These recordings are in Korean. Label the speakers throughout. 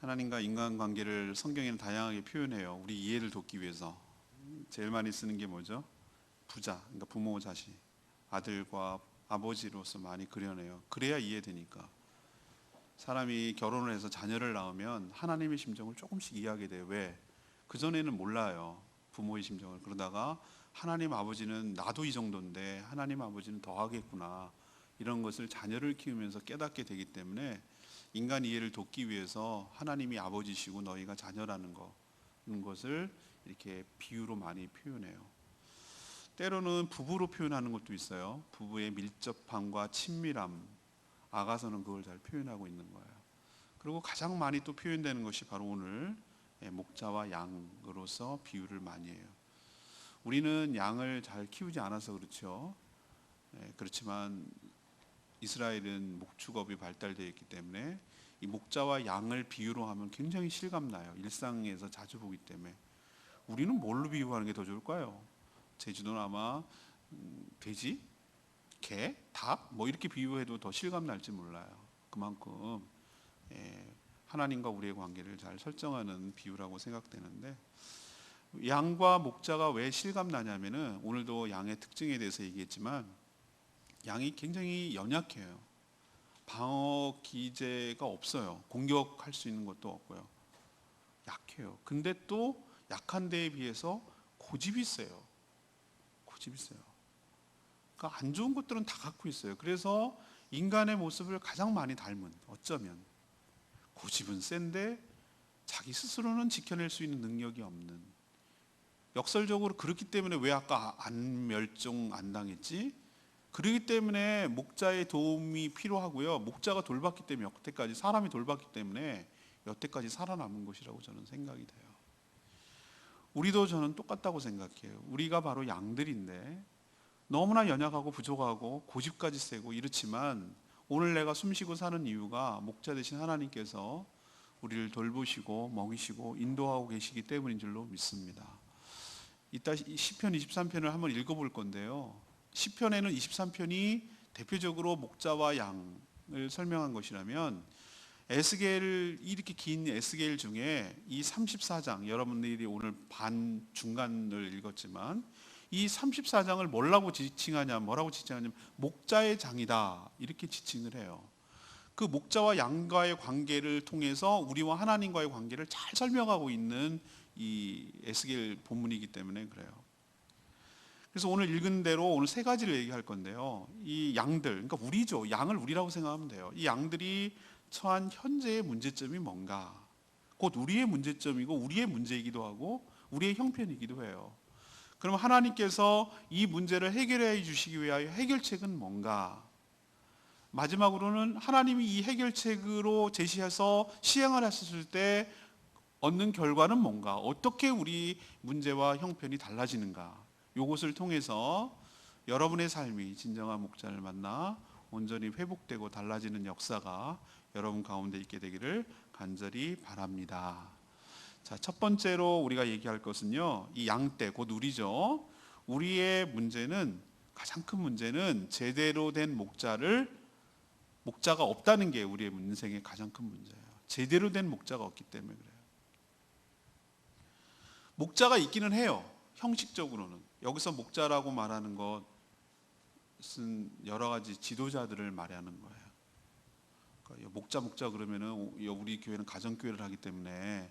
Speaker 1: 하나님과 인간관계를 성경에는 다양하게 표현해요. 우리 이해를 돕기 위해서 제일 많이 쓰는 게 뭐죠? 부자, 그러니까 부모, 자식, 아들과 아버지로서 많이 그려내요. 그래야 이해되니까. 사람이 결혼을 해서 자녀를 낳으면 하나님의 심정을 조금씩 이해하게 돼요. 왜? 그전에는 몰라요. 부모의 심정을. 그러다가 하나님 아버지는 나도 이 정도인데 하나님 아버지는 더 하겠구나. 이런 것을 자녀를 키우면서 깨닫게 되기 때문에 인간 이해를 돕기 위해서 하나님이 아버지시고 너희가 자녀라는 것을 이렇게 비유로 많이 표현해요. 때로는 부부로 표현하는 것도 있어요. 부부의 밀접함과 친밀함. 아가서는 그걸 잘 표현하고 있는 거예요. 그리고 가장 많이 또 표현되는 것이 바로 오늘 목자와 양으로서 비유를 많이 해요. 우리는 양을 잘 키우지 않아서 그렇죠. 그렇지만 이스라엘은 목축업이 발달되어 있기 때문에 이 목자와 양을 비유로 하면 굉장히 실감나요. 일상에서 자주 보기 때문에. 우리는 뭘로 비유하는 게 더 좋을까요? 제주도는 아마 돼지, 개, 닭 뭐 이렇게 비유해도 더 실감날지 몰라요. 그만큼 하나님과 우리의 관계를 잘 설정하는 비유라고 생각되는데, 양과 목자가 왜 실감나냐면은 오늘도 양의 특징에 대해서 얘기했지만 양이 굉장히 연약해요. 방어 기제가 없어요. 공격할 수 있는 것도 없고요. 약해요. 근데 또 약한 데에 비해서 고집이 세요. 고집이 세요. 그러니까 안 좋은 것들은 다 갖고 있어요. 그래서 인간의 모습을 가장 많이 닮은, 어쩌면 고집은 센데 자기 스스로는 지켜낼 수 있는 능력이 없는, 역설적으로 그렇기 때문에 왜 아까 안 멸종 안 당했지? 그렇기 때문에 목자의 도움이 필요하고요. 목자가 돌봤기 때문에 여태까지, 사람이 돌봤기 때문에 여태까지 살아남은 것이라고 저는 생각이 돼요. 우리도 저는 똑같다고 생각해요. 우리가 바로 양들인데 너무나 연약하고 부족하고 고집까지 세고 이렇지만 오늘 내가 숨쉬고 사는 이유가 목자 되신 하나님께서 우리를 돌보시고 먹이시고 인도하고 계시기 때문인 줄로 믿습니다. 이따 시편 23편을 한번 읽어볼 건데요. 시편에는 23편이 대표적으로 목자와 양을 설명한 것이라면 에스겔, 이렇게 긴 에스겔 중에 이 34장, 여러분들이 오늘 반 중간을 읽었지만 이 34장을 뭐라고 지칭하냐면 목자의 장이다 이렇게 지칭을 해요. 그 목자와 양과의 관계를 통해서 우리와 하나님과의 관계를 잘 설명하고 있는 이 에스겔 본문이기 때문에 그래요. 그래서 오늘 읽은 대로 오늘 세 가지를 얘기할 건데요. 이 양들, 그러니까 우리죠. 양을 우리라고 생각하면 돼요. 이 양들이 처한 현재의 문제점이 뭔가, 곧 우리의 문제점이고 우리의 문제이기도 하고 우리의 형편이기도 해요. 그럼 하나님께서 이 문제를 해결해 주시기 위하여 해결책은 뭔가, 마지막으로는 하나님이 이 해결책으로 제시해서 시행을 하셨을 때 얻는 결과는 뭔가, 어떻게 우리 문제와 형편이 달라지는가, 이것을 통해서 여러분의 삶이 진정한 목자를 만나 온전히 회복되고 달라지는 역사가 여러분 가운데 있게 되기를 간절히 바랍니다. 자, 첫 번째로 우리가 얘기할 것은요, 이 양떼, 곧 우리죠. 우리의 문제는, 가장 큰 문제는 제대로 된 목자가 없다는 게 우리의 인생의 가장 큰 문제예요. 제대로 된 목자가 없기 때문에 그래요. 목자가 있기는 해요. 형식적으로는. 여기서 목자라고 말하는 것은 여러 가지 지도자들을 말하는 거예요. 그러니까 목자 그러면은 우리 교회는 가정교회를 하기 때문에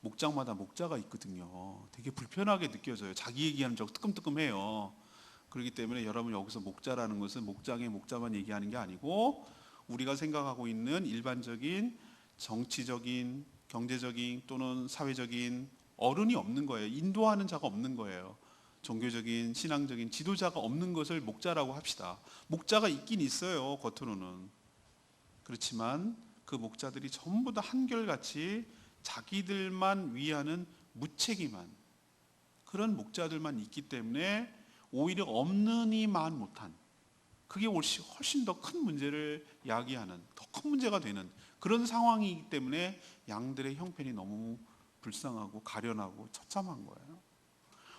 Speaker 1: 목장마다 목자가 있거든요. 되게 불편하게 느껴져요. 자기 얘기하는 적 뜨끔뜨끔해요. 그렇기 때문에 여러분 여기서 목자라는 것은 목장의 목자만 얘기하는 게 아니고 우리가 생각하고 있는 일반적인 정치적인, 경제적인 또는 사회적인 어른이 없는 거예요. 인도하는 자가 없는 거예요. 종교적인, 신앙적인 지도자가 없는 것을 목자라고 합시다. 목자가 있긴 있어요, 겉으로는. 그렇지만 그 목자들이 전부 다 한결같이 자기들만 위하는 무책임한 그런 목자들만 있기 때문에 오히려 없느니만 못한, 그게 훨씬 더 큰 문제를 야기하는, 더 큰 문제가 되는 그런 상황이기 때문에 양들의 형편이 너무 불쌍하고 가련하고 처참한 거예요.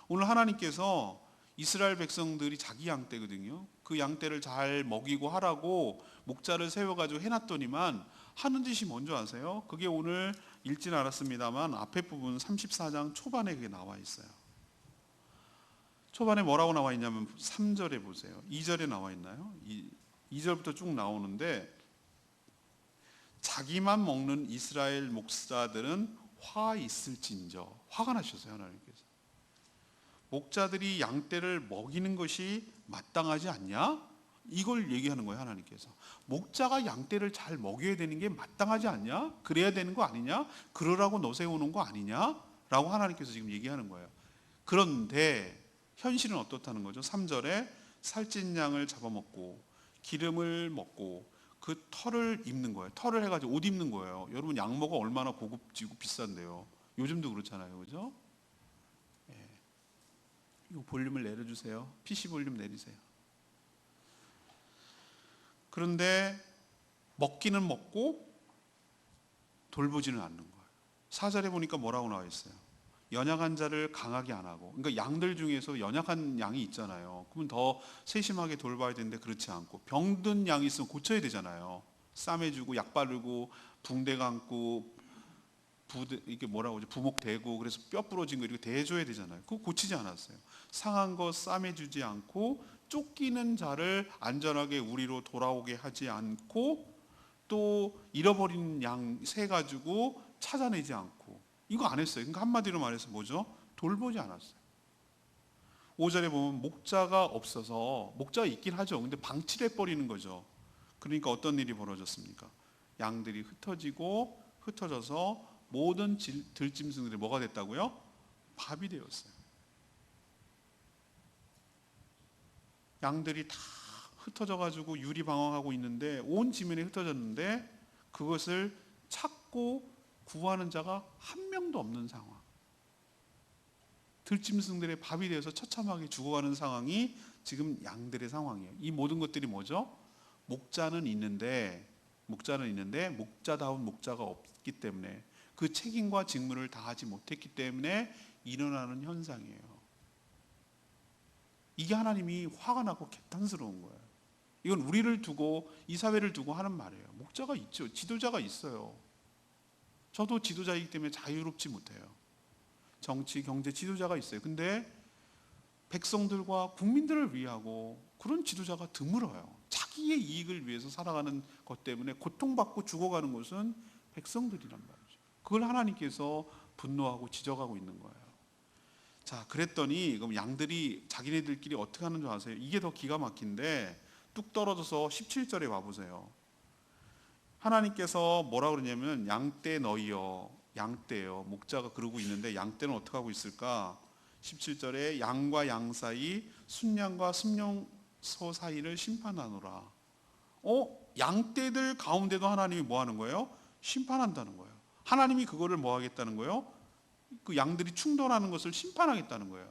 Speaker 1: 오늘 하나님께서 이스라엘 백성들이 자기 양떼거든요. 그 양떼를 잘 먹이고 하라고 목자를 세워가지고 해놨더니만 하는 짓이 뭔지 아세요? 그게 오늘 읽지는 않았습니다만 앞에 부분 34장 초반에 그게 나와 있어요. 초반에 뭐라고 나와 있냐면 3절에 보세요. 2절에 나와 있나요? 2절부터 쭉 나오는데 자기만 먹는 이스라엘 목자들은 화 있을진저, 화가 나셨어요. 하나님께서 목자들이 양떼를 먹이는 것이 마땅하지 않냐? 이걸 얘기하는 거예요. 하나님께서 목자가 양떼를 잘 먹여야 되는 게 마땅하지 않냐? 그래야 되는 거 아니냐? 그러라고 너 세우는 거 아니냐? 라고 하나님께서 지금 얘기하는 거예요. 그런데 현실은 어떻다는 거죠? 3절에 살찐 양을 잡아먹고 기름을 먹고 그 털을 입는 거예요. 털을 해가지고 옷 입는 거예요. 여러분 양모가 얼마나 고급지고 비싼데요. 요즘도 그렇잖아요. 그죠? 예. 이거 볼륨을 내려주세요. PC 볼륨 내리세요. 그런데 먹기는 먹고 돌보지는 않는 거예요. 4절에 보니까 뭐라고 나와 있어요? 연약한 자를 강하게 안 하고, 그러니까 양들 중에서 연약한 양이 있잖아요. 그러면 더 세심하게 돌봐야 되는데 그렇지 않고, 병든 양이 있으면 고쳐야 되잖아요. 싸매주고 약 바르고 붕대 감고 이게 뭐라고 하죠? 부목 대고 그래서 뼈 부러진 거 이렇게 대줘야 되잖아요. 그거 고치지 않았어요. 상한 거 싸매주지 않고 쫓기는 자를 안전하게 우리로 돌아오게 하지 않고 또 잃어버린 양 새 가지고 찾아내지 않고 이거 안 했어요. 그러니까 한마디로 말해서 뭐죠? 돌보지 않았어요. 5절에 보면 목자가 없어서, 목자가 있긴 하죠. 근데 방치를 해버리는 거죠. 그러니까 어떤 일이 벌어졌습니까? 양들이 흩어져서 모든 들짐승들이 뭐가 됐다고요? 밥이 되었어요. 양들이 다 흩어져가지고 유리방황하고 있는데 온 지면에 흩어졌는데 그것을 찾고 구하는 자가 한 명도 없는 상황. 들짐승들의 밥이 되어서 처참하게 죽어가는 상황이 지금 양들의 상황이에요. 이 모든 것들이 뭐죠? 목자는 있는데 목자다운 목자가 없기 때문에 그 책임과 직무를 다하지 못했기 때문에 일어나는 현상이에요. 이게 하나님이 화가 나고 개탄스러운 거예요. 이건 우리를 두고 이 사회를 두고 하는 말이에요. 목자가 있죠. 지도자가 있어요. 저도 지도자이기 때문에 자유롭지 못해요. 정치, 경제 지도자가 있어요. 근데 백성들과 국민들을 위하고 그런 지도자가 드물어요. 자기의 이익을 위해서 살아가는 것 때문에 고통받고 죽어가는 것은 백성들이란 말이죠. 그걸 하나님께서 분노하고 지적하고 있는 거예요. 자, 그랬더니 그럼 양들이 자기네들끼리 어떻게 하는 줄 아세요? 이게 더 기가 막힌데 뚝 떨어져서 17절에 와보세요. 하나님께서 뭐라 그러냐면 양떼 너희여, 양떼요. 목자가 그러고 있는데 양떼는 어떻게 하고 있을까? 17절에 양과 양 사이, 순양과 순양소 사이를 심판하노라. 양떼들 가운데도 하나님이 뭐 하는 거예요? 심판한다는 거예요. 하나님이 그거를 뭐 하겠다는 거예요? 그 양들이 충돌하는 것을 심판하겠다는 거예요.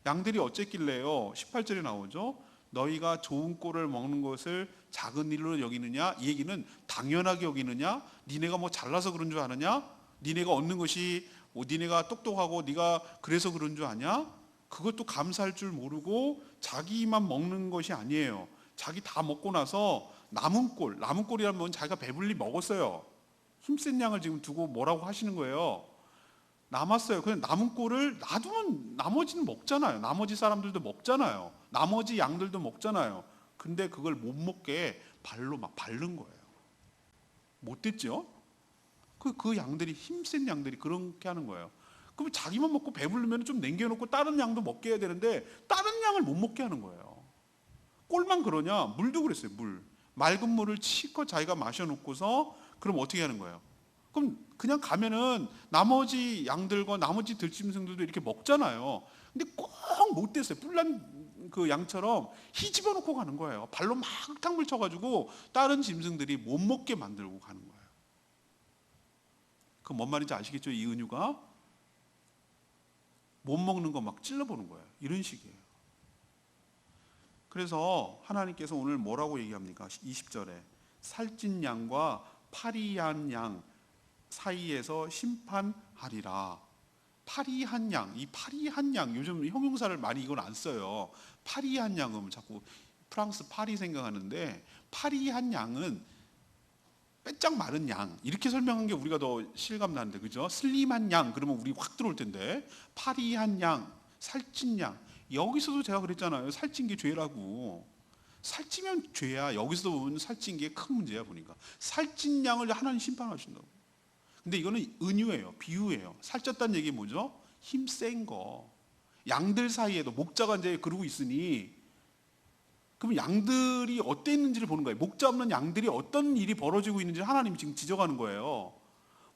Speaker 1: 양들이 어쨌길래요? 18절에 나오죠. 너희가 좋은 꼴을 먹는 것을 작은 일로 여기느냐? 이 얘기는 당연하게 여기느냐? 니네가 뭐 잘나서 그런 줄 아느냐? 니네가 얻는 것이 니네가 똑똑하고 네가 그래서 그런 줄 아냐? 그것도 감사할 줄 모르고 자기만 먹는 것이 아니에요. 자기 다 먹고 나서 남은 꼴이라면 자기가 배불리 먹었어요. 힘센 양을 지금 두고 뭐라고 하시는 거예요? 남았어요. 그냥 남은 꼴을 놔두면 나머지는 먹잖아요. 나머지 사람들도 먹잖아요. 나머지 양들도 먹잖아요. 근데 그걸 못 먹게 발로 막 밟는 거예요. 못 됐죠? 그 양들이, 힘센 양들이 그렇게 하는 거예요. 그럼 자기만 먹고 배부르면 좀 남겨놓고 다른 양도 먹게 해야 되는데 다른 양을 못 먹게 하는 거예요. 꼴만 그러냐? 물도 그랬어요. 맑은 물을 치껏 자기가 마셔놓고서 그럼 어떻게 하는 거예요? 그럼 그냥 가면은 나머지 양들과 나머지 들짐승들도 이렇게 먹잖아요. 근데 꼭 못 됐어요. 뿔난 그 양처럼 희집어 놓고 가는 거예요. 발로 막 탕물 쳐가지고 다른 짐승들이 못 먹게 만들고 가는 거예요. 그 뭔 말인지 아시겠죠? 이 은유가 못 먹는 거 막 찔러보는 거예요. 이런 식이에요. 그래서 하나님께서 오늘 뭐라고 얘기합니까? 20절에 살찐 양과 파리한 양 사이에서 심판하리라. 파리한 양, 이 파리한 양, 요즘 형용사를 많이 이걸 안 써요. 파리한 양은 자꾸 프랑스 파리 생각하는데, 파리한 양은 빼짝 마른 양 이렇게 설명한 게 우리가 더 실감 나는데, 그죠? 슬림한 양 그러면 우리 확 들어올 텐데, 파리한 양, 살찐 양. 여기서도 제가 그랬잖아요. 살찐 게 죄라고. 살찌면 죄야. 여기서도 보면 살찐 게 큰 문제야. 보니까 살찐 양을 하나님 심판하신다고. 근데 이거는 은유예요. 비유예요. 살쪘다는 얘기 뭐죠? 힘센 거. 양들 사이에도 목자가 이제 그러고 있으니, 그럼 양들이 어때 있는지를 보는 거예요. 목자 없는 양들이 어떤 일이 벌어지고 있는지 하나님이 지금 지적하는 거예요.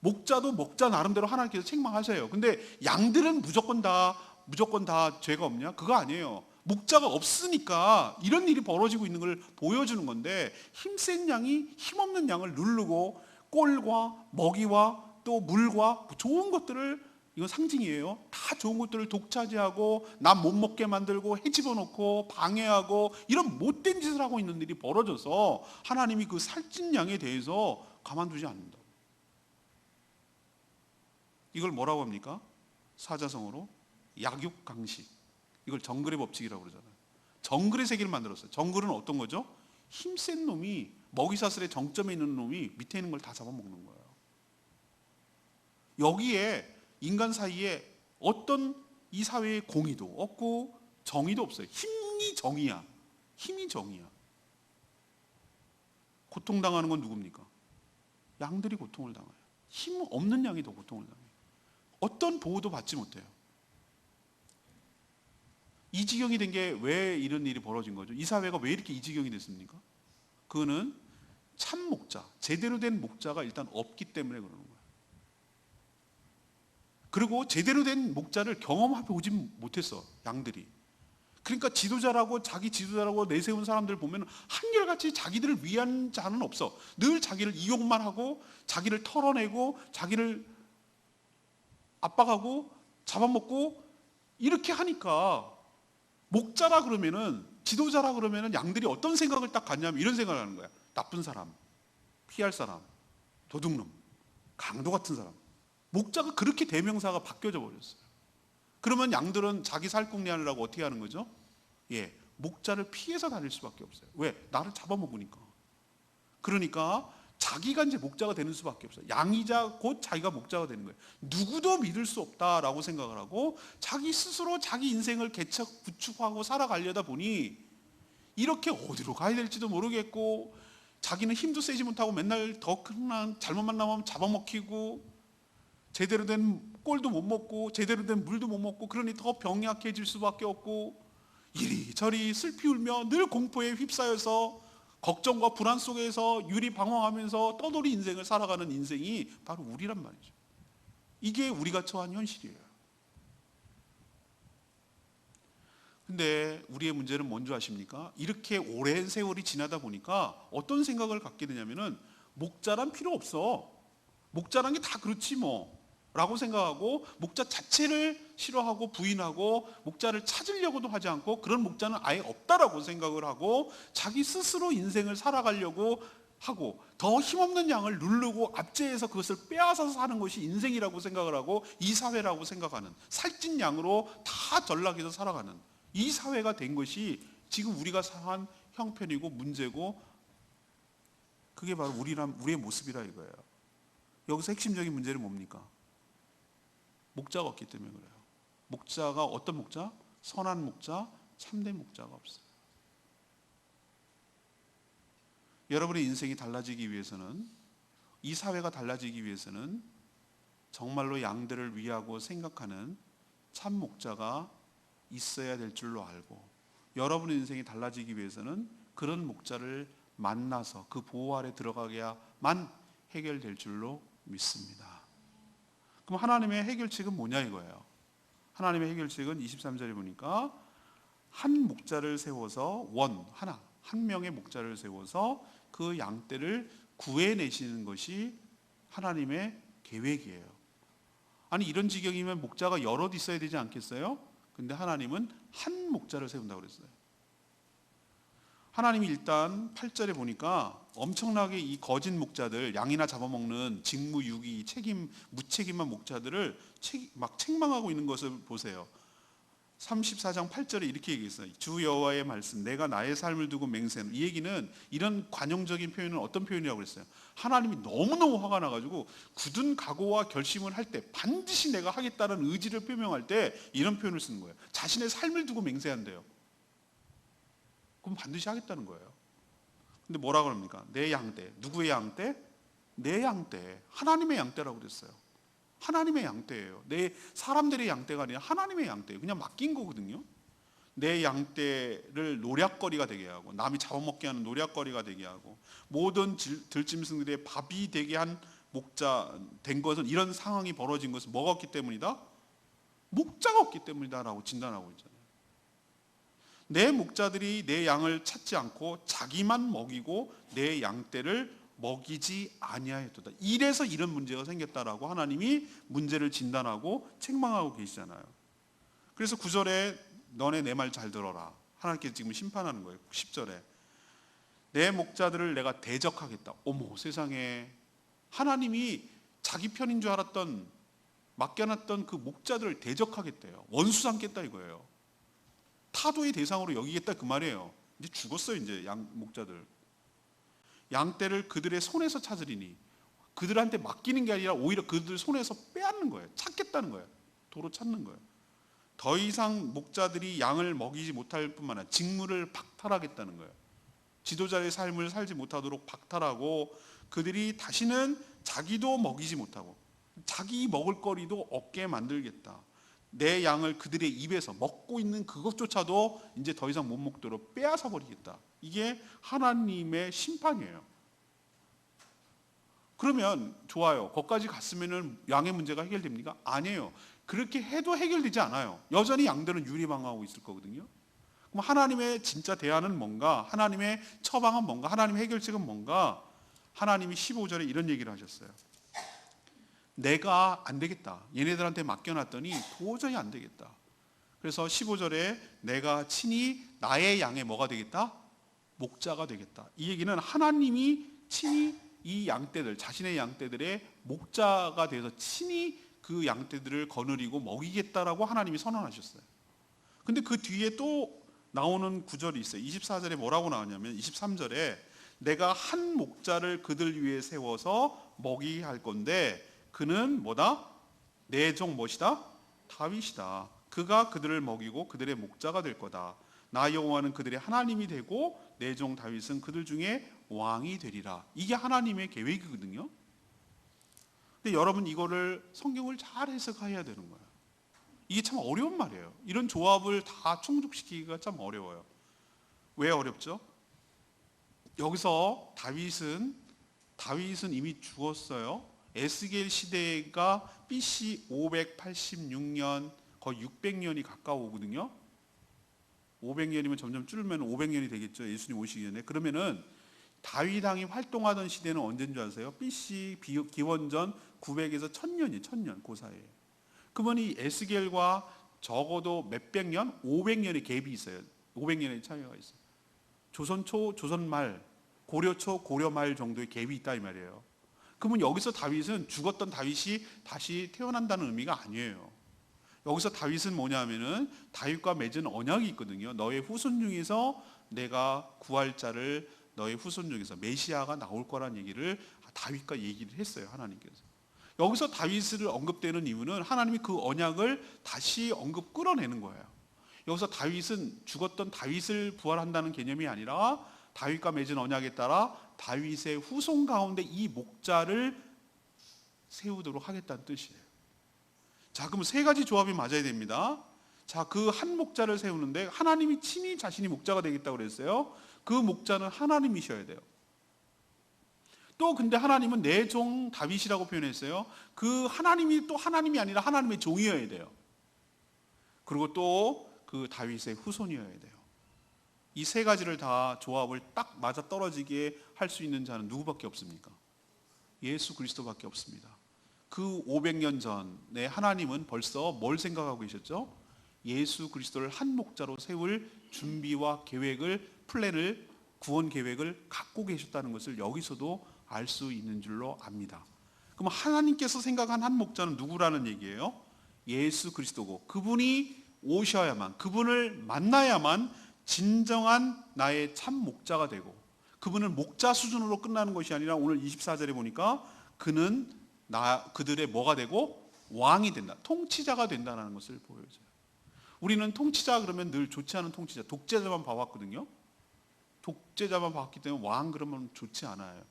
Speaker 1: 목자도 목자 나름대로 하나님께서 책망하세요. 근데 양들은 무조건 다 죄가 없냐? 그거 아니에요. 목자가 없으니까 이런 일이 벌어지고 있는 걸 보여주는 건데, 힘센 양이 힘없는 양을 누르고 꼴과 먹이와 또 물과 좋은 것들을, 이건 상징이에요. 다 좋은 것들을 독차지하고 남 못 먹게 만들고 해집어 놓고 방해하고 이런 못된 짓을 하고 있는 일이 벌어져서 하나님이 그 살찐 양에 대해서 가만두지 않는다. 이걸 뭐라고 합니까? 사자성어로 약육강식. 이걸 정글의 법칙이라고 그러잖아요. 정글의 세계를 만들었어요. 정글은 어떤 거죠? 힘센 놈이, 먹이사슬의 정점에 있는 놈이 밑에 있는 걸 다 잡아먹는 거예요. 여기에 인간 사이에 어떤 이 사회의 공의도 없고 정의도 없어요. 힘이 정의야. 힘이 정의야. 고통당하는 건 누굽니까? 양들이 고통을 당해요. 힘 없는 양이 더 고통을 당해요. 어떤 보호도 받지 못해요. 이 지경이 된 게 왜 이런 일이 벌어진 거죠? 이 사회가 왜 이렇게 이 지경이 됐습니까? 그거는 참 목자, 제대로 된 목자가 일단 없기 때문에 그러는 거예요. 그리고 제대로 된 목자를 경험해 보지 못했어, 양들이. 그러니까 자기 지도자라고 내세운 사람들 보면 한결같이 자기들을 위한 자는 없어. 늘 자기를 이용만 하고 자기를 털어내고 자기를 압박하고 잡아먹고 이렇게 하니까, 목자라 그러면은, 지도자라 그러면은 양들이 어떤 생각을 딱 갖냐면 이런 생각을 하는 거야. 나쁜 사람, 피할 사람, 도둑놈, 강도 같은 사람. 목자가 그렇게 대명사가 바뀌어져 버렸어요. 그러면 양들은 자기 살궁리 하려고 어떻게 하는 거죠? 목자를 피해서 다닐 수밖에 없어요. 왜? 나를 잡아먹으니까. 그러니까 자기가 이제 목자가 되는 수밖에 없어요. 양이자 곧 자기가 목자가 되는 거예요. 누구도 믿을 수 없다라고 생각을 하고 자기 스스로 자기 인생을 구축하고 살아가려다 보니 이렇게 어디로 가야 될지도 모르겠고, 자기는 힘도 세지 못하고 맨날 더 큰 잘못 만나면 잡아먹히고, 제대로 된 꼴도 못 먹고 제대로 된 물도 못 먹고, 그러니 더 병약해질 수밖에 없고, 이리저리 슬피 울며 늘 공포에 휩싸여서 걱정과 불안 속에서 유리방황하면서 떠돌이 인생을 살아가는 인생이 바로 우리란 말이죠. 이게 우리가 처한 현실이에요. 근데 우리의 문제는 뭔지 아십니까? 이렇게 오랜 세월이 지나다 보니까 어떤 생각을 갖게 되냐면은, 목자란 필요 없어. 목자란 게 다 그렇지 뭐 라고 생각하고, 목자 자체를 싫어하고 부인하고 목자를 찾으려고도 하지 않고, 그런 목자는 아예 없다라고 생각을 하고 자기 스스로 인생을 살아가려고 하고, 더 힘없는 양을 누르고 압제해서 그것을 빼앗아서 사는 것이 인생이라고 생각을 하고 이 사회라고 생각하는, 살찐 양으로 다 전락해서 살아가는 이 사회가 된 것이 지금 우리가 사한 형편이고 문제고, 그게 바로 우리의 모습이라 이거예요. 여기서 핵심적인 문제는 뭡니까? 목자가 없기 때문에 그래요. 목자가 어떤 목자? 선한 목자, 참된 목자가 없어요. 여러분의 인생이 달라지기 위해서는, 이 사회가 달라지기 위해서는 정말로 양들을 위하고 생각하는 참 목자가 있어야 될 줄로 알고, 여러분의 인생이 달라지기 위해서는 그런 목자를 만나서 그 보호 아래 들어가야만 해결될 줄로 믿습니다. 그럼 하나님의 해결책은 뭐냐 이거예요. 하나님의 해결책은 23절에 보니까 한 목자를 세워서, 한 명의 목자를 세워서 그 양떼를 구해내시는 것이 하나님의 계획이에요. 아니, 이런 지경이면 목자가 여럿 있어야 되지 않겠어요? 근데 하나님은 한 목자를 세운다고 그랬어요. 하나님이 일단 8절에 보니까 엄청나게 이 거짓 목자들, 양이나 잡아먹는 무책임한 목자들을 막 책망하고 있는 것을 보세요. 34장 8절에 이렇게 얘기했어요. 주 여호와의 말씀, 내가 나의 삶을 두고 맹세하는. 이 얘기는 이런 관용적인 표현은 어떤 표현이라고 그랬어요? 하나님이 너무너무 화가 나가지고 굳은 각오와 결심을 할 때, 반드시 내가 하겠다는 의지를 표명할 때 이런 표현을 쓰는 거예요. 자신의 삶을 두고 맹세한대요. 그럼 반드시 하겠다는 거예요. 근데 뭐라 그럽니까? 내 양떼. 누구의 양떼? 내 양떼. 하나님의 양떼라고 그랬어요. 하나님의 양떼예요. 내 사람들의 양떼가 아니라 하나님의 양떼예요. 그냥 맡긴 거거든요. 내 양떼를 노략거리가 되게 하고, 남이 잡아먹게 하는 노략거리가 되게 하고, 모든 들짐승들의 밥이 되게 한 목자 된 것은, 이런 상황이 벌어진 것은 뭐가 없기 때문이다? 목자가 없기 때문이다라고 진단하고 있잖아요. 내 목자들이 내 양을 찾지 않고 자기만 먹이고 내 양떼를 먹이지 아니하였도다. 이래서 이런 문제가 생겼다라고 하나님이 문제를 진단하고 책망하고 계시잖아요. 그래서 9절에 너네 내 말 잘 들어라. 하나님께서 지금 심판하는 거예요. 10절에 내 목자들을 내가 대적하겠다. 어머 세상에, 하나님이 자기 편인 줄 알았던, 맡겨놨던 그 목자들을 대적하겠대요. 원수 삼겠다 이거예요. 타도의 대상으로 여기겠다 그 말이에요. 이제 죽었어요. 이제 목자들. 양떼를 그들의 손에서 찾으리니, 그들한테 맡기는 게 아니라 오히려 그들 손에서 빼앗는 거예요. 찾겠다는 거예요. 도로 찾는 거예요. 더 이상 목자들이 양을 먹이지 못할 뿐만 아니라 직무를 박탈하겠다는 거예요. 지도자의 삶을 살지 못하도록 박탈하고, 그들이 다시는 자기도 먹이지 못하고 자기 먹을 거리도 없게 만들겠다. 내 양을 그들의 입에서, 먹고 있는 그것조차도 이제 더 이상 못 먹도록 빼앗아 버리겠다. 이게 하나님의 심판이에요. 그러면 좋아요. 거기까지 갔으면 양의 문제가 해결됩니까? 아니에요. 그렇게 해도 해결되지 않아요. 여전히 양들은 유리방황하고 있을 거거든요. 그럼 하나님의 진짜 대안은 뭔가? 하나님의 처방은 뭔가? 하나님의 해결책은 뭔가? 하나님이 15절에 이런 얘기를 하셨어요. 내가 안 되겠다. 얘네들한테 맡겨놨더니 도저히 안 되겠다. 그래서 15절에 내가 친히 나의 양의 뭐가 되겠다? 목자가 되겠다. 이 얘기는 하나님이 친히 이 양떼들, 자신의 양떼들의 목자가 돼서 친히 그 양떼들을 거느리고 먹이겠다라고 하나님이 선언하셨어요. 근데 그 뒤에 또 나오는 구절이 있어요. 24절에 뭐라고 나오냐면 23절에 내가 한 목자를 그들 위에 세워서 먹이게 할 건데 그는 뭐다? 내 종 무엇이다? 다윗이다. 그가 그들을 먹이고 그들의 목자가 될 거다. 나 여호와는 그들의 하나님이 되고 내 종 다윗은 그들 중에 왕이 되리라. 이게 하나님의 계획이거든요. 근데 여러분 이거를 성경을 잘 해석해야 되는 거예요. 이게 참 어려운 말이에요. 이런 조합을 다 충족시키기가 참 어려워요. 왜 어렵죠? 여기서 다윗은 이미 죽었어요. 에스겔 시대가 BC 586년, 거의 600년이 가까워오거든요. 500년이면 점점 줄면 500년이 되겠죠. 예수님 오시기 전에. 그러면은 다윗 왕이 활동하던 시대는 언제인 줄 아세요? BC 기원전 900에서 1000년이 1000년 그 사이에. 그러면 이 에스겔과 적어도 몇백 년, 500년의 갭이 있어요. 500년의 차이가 있어요. 조선 초, 조선 말, 고려 초, 고려 말 정도의 갭이 있다 이 말이에요. 그러면 여기서 다윗은 죽었던 다윗이 다시 태어난다는 의미가 아니에요. 여기서 다윗은 뭐냐면은 다윗과 맺은 언약이 있거든요. 너의 후손 중에서 내가 구할 자를, 너의 후손 중에서 메시아가 나올 거란 얘기를 다윗과 얘기를 했어요. 하나님께서. 여기서 다윗을 언급되는 이유는 하나님이 그 언약을 다시 끌어내는 거예요. 여기서 다윗은 죽었던 다윗을 부활한다는 개념이 아니라 다윗과 맺은 언약에 따라 다윗의 후손 가운데 이 목자를 세우도록 하겠다는 뜻이에요. 자, 그럼 세 가지 조합이 맞아야 됩니다. 자, 그 한 목자를 세우는데 하나님이 친히 자신이 목자가 되겠다고 그랬어요. 그 목자는 하나님이셔야 돼요. 또 근데 하나님은 내 종 다윗이라고 표현했어요. 그 하나님이 또 하나님이 아니라 하나님의 종이어야 돼요. 그리고 또 그 다윗의 후손이어야 돼요. 이 세 가지를 다 조합을 딱 맞아 떨어지게 할 수 있는 자는 누구밖에 없습니까? 예수 그리스도밖에 없습니다. 그 500년 전에 하나님은 벌써 뭘 생각하고 계셨죠? 예수 그리스도를 한 목자로 세울 준비와 계획을, 플랜을, 구원 계획을 갖고 계셨다는 것을 여기서도 알 수 있는 줄로 압니다. 그럼 하나님께서 생각한 한 목자는 누구라는 얘기예요? 예수 그리스도고, 그분이 오셔야만, 그분을 만나야만 진정한 나의 참 목자가 되고, 그분은 목자 수준으로 끝나는 것이 아니라 오늘 24절에 보니까 그는 그들의 뭐가 되고 왕이 된다, 통치자가 된다는 것을 보여줘요. 우리는 통치자 그러면 늘 좋지 않은 통치자, 독재자만 봐왔거든요. 독재자만 봐왔기 때문에 왕 그러면 좋지 않아요.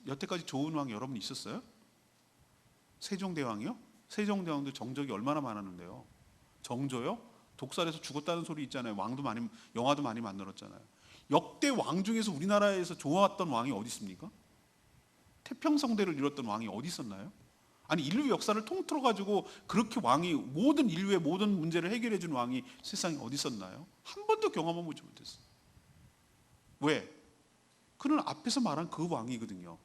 Speaker 1: 여태까지 좋은 왕 여러분 있었어요? 세종대왕이요? 세종대왕도 정적이 얼마나 많았는데요. 정조요? 독살해서 죽었다는 소리 있잖아요. 왕도 많이, 영화도 많이 만들었잖아요. 역대 왕 중에서 우리나라에서 좋았던 왕이 어디 있습니까? 태평성대를 이뤘던 왕이 어디 있었나요? 아니, 인류 역사를 통틀어 가지고 그렇게 왕이 모든 인류의 모든 문제를 해결해 준 왕이 세상에 어디 있었나요? 한 번도 경험해 보지 못했어요. 왜? 그는 앞에서 말한 그 왕이거든요.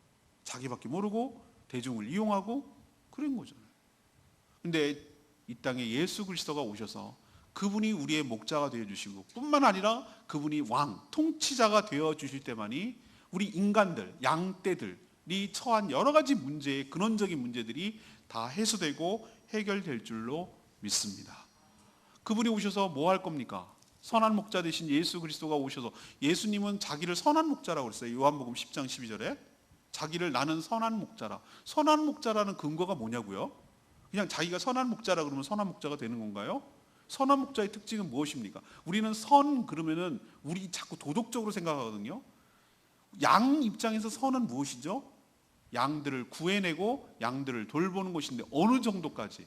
Speaker 1: 자기밖에 모르고 대중을 이용하고 그런 거잖아요. 근데 이 땅에 예수 그리스도가 오셔서 그분이 우리의 목자가 되어 주시고, 뿐만 아니라 그분이 왕, 통치자가 되어 주실 때만이 우리 인간들, 양떼들이 처한 여러 가지 문제의 근원적인 문제들이 다 해소되고 해결될 줄로 믿습니다. 그분이 오셔서 뭐 할 겁니까? 선한 목자 되신 예수 그리스도가 오셔서, 예수님은 자기를 선한 목자라고 그랬어요. 요한복음 10장 12절에 자기를 나는 선한 목자라. 선한 목자라는 근거가 뭐냐고요? 그냥 자기가 선한 목자라 그러면 선한 목자가 되는 건가요? 선한 목자의 특징은 무엇입니까? 우리는 선 그러면은 우리 자꾸 도덕적으로 생각하거든요. 양 입장에서 선은 무엇이죠? 양들을 구해내고 양들을 돌보는 것인데, 어느 정도까지?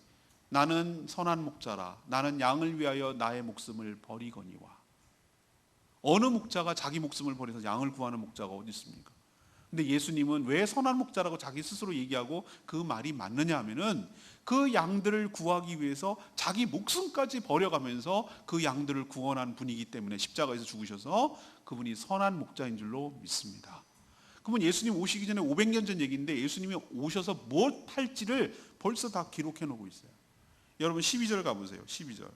Speaker 1: 나는 선한 목자라. 나는 양을 위하여 나의 목숨을 버리거니와. 어느 목자가 자기 목숨을 버려서 양을 구하는 목자가 어디 있습니까? 근데 예수님은 왜 선한 목자라고 자기 스스로 얘기하고 그 말이 맞느냐 하면은, 그 양들을 구하기 위해서 자기 목숨까지 버려가면서 그 양들을 구원한 분이기 때문에 십자가에서 죽으셔서 그분이 선한 목자인 줄로 믿습니다. 그러면 예수님 오시기 전에 500년 전 얘기인데, 예수님이 오셔서 뭘 할지를 벌써 다 기록해 놓고 있어요. 여러분 12절 가보세요. 12절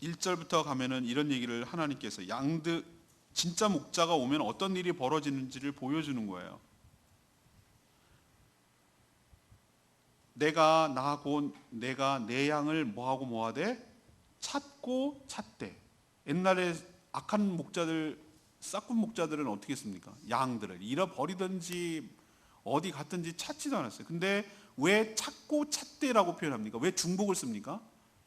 Speaker 1: 1절부터 가면은 이런 얘기를 하나님께서, 양들 진짜 목자가 오면 어떤 일이 벌어지는지를 보여주는 거예요. 내가 내 양을 뭐하고 뭐하되 찾고 찾되. 옛날에 악한 목자들, 싹군 목자들은 어떻게 했습니까? 양들을 잃어버리든지 어디 갔든지 찾지도 않았어요. 근데 왜 찾고 찾되라고 표현합니까? 왜 중복을 씁니까?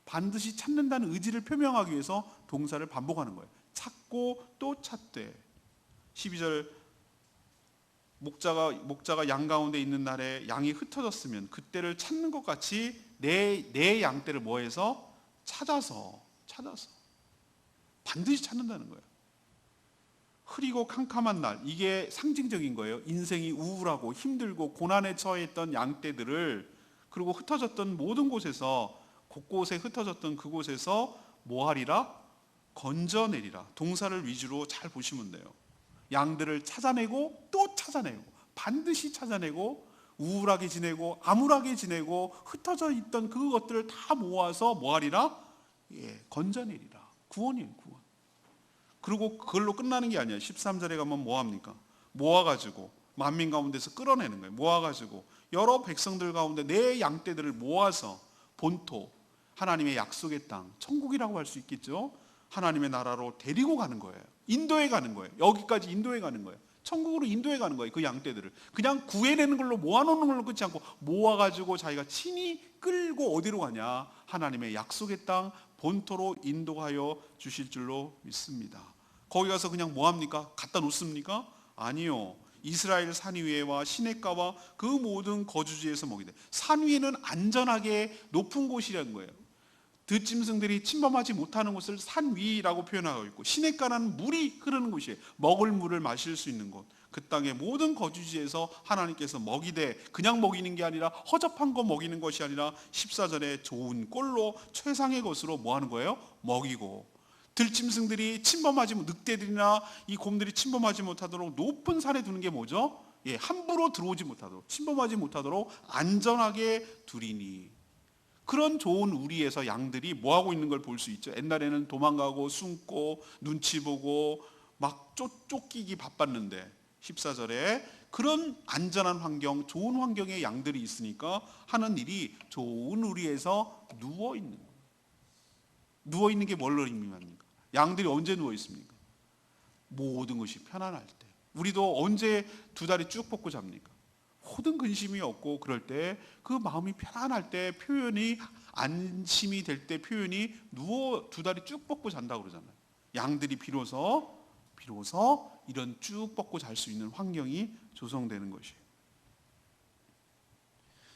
Speaker 1: 반드시 찾는다는 의지를 표명하기 위해서 동사를 반복하는 거예요. 찾고 또 찾되. 12절 목자가 양 가운데 있는 날에 양이 흩어졌으면 그때를 찾는 것 같이 내 양떼를 뭐해서 찾아서 반드시 찾는다는 거예요. 흐리고 캄캄한 날, 이게 상징적인 거예요. 인생이 우울하고 힘들고 고난에 처해 있던 양떼들을, 그리고 흩어졌던 모든 곳에서, 곳곳에 흩어졌던 그곳에서 뭐 하리라? 건져내리라. 동사를 위주로 잘 보시면 돼요. 양들을 찾아내고 또 찾아내고, 반드시 찾아내고, 우울하게 지내고 암울하게 지내고 흩어져 있던 그것들을 다 모아서 뭐 하리라? 건져내리라. 구원이에요, 구원. 그리고 그걸로 끝나는 게 아니에요. 13절에 가면 뭐 합니까? 모아가지고 만민 가운데서 끌어내는 거예요. 모아가지고 여러 백성들 가운데 내 양떼들을 모아서 본토, 하나님의 약속의 땅, 천국이라고 할 수 있겠죠. 하나님의 나라로 데리고 가는 거예요. 인도에 가는 거예요. 여기까지 인도에 가는 거예요. 천국으로 인도에 가는 거예요. 그 양떼들을 그냥 구해내는 걸로, 모아놓는 걸로 끝이 않고 모아가지고 자기가 친히 끌고 어디로 가냐? 하나님의 약속의 땅 본토로 인도하여 주실 줄로 믿습니다. 거기 가서 그냥 뭐 합니까? 갖다 놓습니까? 아니요. 이스라엘 산 위에와 시냇가와 그 모든 거주지에서 먹이되. 산 위에는 안전하게 높은 곳이라는 거예요. 들짐승들이 침범하지 못하는 곳을 산 위라고 표현하고 있고, 시냇가는 물이 흐르는 곳이에요. 먹을 물을 마실 수 있는 곳. 그 땅의 모든 거주지에서 하나님께서 먹이되, 그냥 먹이는 게 아니라 허접한 거 먹이는 것이 아니라 14절에 좋은 꼴로 최상의 것으로 뭐 하는 거예요? 먹이고, 들짐승들이 침범하지, 늑대들이나 이 곰들이 침범하지 못하도록 높은 산에 두는 게 뭐죠? 함부로 들어오지 못하도록, 침범하지 못하도록 안전하게 두리니. 그런 좋은 우리에서 양들이 뭐 하고 있는 걸 볼 수 있죠. 옛날에는 도망가고 숨고 눈치 보고 막 쫓기기 바빴는데, 14절에 그런 안전한 환경, 좋은 환경에 양들이 있으니까 하는 일이 좋은 우리에서 누워있는 거예요. 누워있는 게 뭘 의미합니까? 양들이 언제 누워있습니까? 모든 것이 편안할 때. 우리도 언제 두 다리 쭉 뻗고 잡니까? 모든 근심이 없고 그럴 때, 그 마음이 편안할 때, 표현이 안심이 될 때 표현이 누워 두 다리 쭉 뻗고 잔다고 그러잖아요. 양들이 비로소 이런 쭉 뻗고 잘 수 있는 환경이 조성되는 것이에요.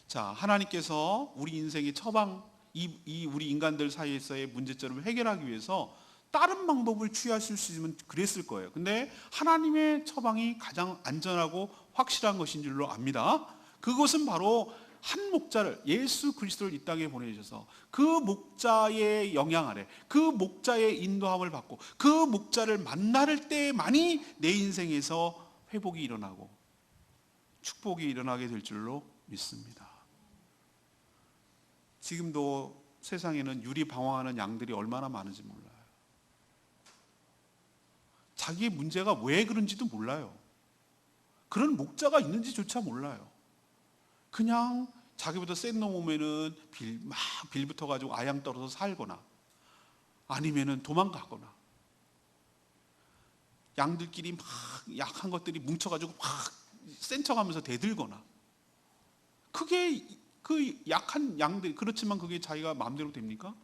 Speaker 1: 자, 하나님께서 우리 인생의 처방, 우리 인간들 사이에서의 문제점을 해결하기 위해서 다른 방법을 취하실 수 있으면 그랬을 거예요. 근데 하나님의 처방이 가장 안전하고 확실한 것인 줄로 압니다. 그것은 바로 한 목자를, 예수 그리스도를 이 땅에 보내주셔서 그 목자의 영향 아래, 그 목자의 인도함을 받고 그 목자를 만날 때만이 내 인생에서 회복이 일어나고 축복이 일어나게 될 줄로 믿습니다. 지금도 세상에는 유리방황하는 양들이 얼마나 많은지 몰라요. 자기의 문제가 왜 그런지도 몰라요. 그런 목자가 있는지조차 몰라요. 그냥 자기보다 센 놈 오면은 막 빌붙어가지고 아양 떨어서 살거나 아니면은 도망가거나, 양들끼리 막 약한 것들이 뭉쳐가지고 막 센 척하면서 대들거나, 그게 그 약한 양들, 그렇지만 그게 자기가 마음대로 됩니까?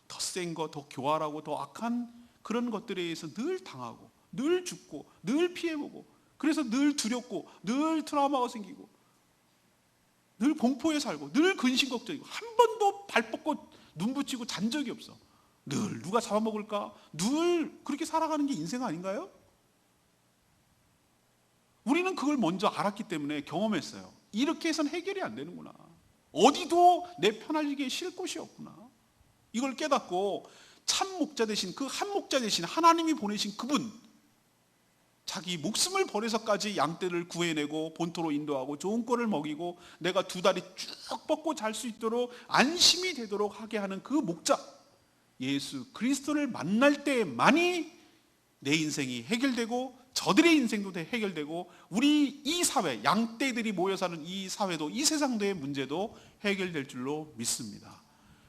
Speaker 1: 더 센 거, 더 교활하고 더 악한 그런 것들에 의해서 늘 당하고 늘 죽고 늘 피해보고, 그래서 늘 두렵고 늘 트라우마가 생기고 늘 공포에 살고 늘 근심 걱정이고, 한 번도 발 뻗고 눈 붙이고 잔 적이 없어. 늘 누가 잡아먹을까, 늘 그렇게 살아가는 게 인생 아닌가요? 우리는 그걸 먼저 알았기 때문에 경험했어요. 이렇게 해서는 해결이 안 되는구나. 어디도 내 편하게 쉴 곳이 없구나. 이걸 깨닫고 참 목자 대신, 그 한 목자 대신 하나님이 보내신 그분, 자기 목숨을 버려서까지 양떼를 구해내고 본토로 인도하고 좋은 꼴을 먹이고 내가 두 다리 쭉 뻗고 잘 수 있도록 안심이 되도록 하게 하는 그 목자 예수 그리스도를 만날 때만이 내 인생이 해결되고 저들의 인생도 해결되고 우리 이 사회, 양떼들이 모여 사는 이 사회도, 이 세상도의 문제도 해결될 줄로 믿습니다.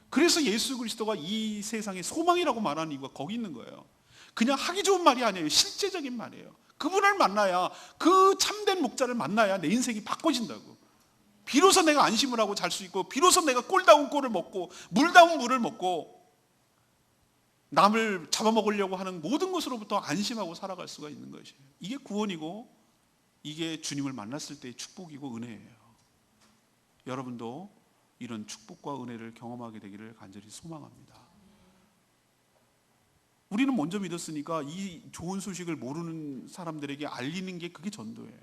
Speaker 1: 그래서 예수 그리스도가 이 세상의 소망이라고 말하는 이유가 거기 있는 거예요. 그냥 하기 좋은 말이 아니에요. 실제적인 말이에요. 그분을 만나야, 그 참된 목자를 만나야 내 인생이 바꿔진다고. 비로소 내가 안심을 하고 잘 수 있고, 비로소 내가 꼴다운 꼴을 먹고 물다운 물을 먹고 남을 잡아먹으려고 하는 모든 것으로부터 안심하고 살아갈 수가 있는 것이에요. 이게 구원이고, 이게 주님을 만났을 때의 축복이고 은혜예요. 여러분도 이런 축복과 은혜를 경험하게 되기를 간절히 소망합니다. 우리는 먼저 믿었으니까 이 좋은 소식을 모르는 사람들에게 알리는 게, 그게 전도예요.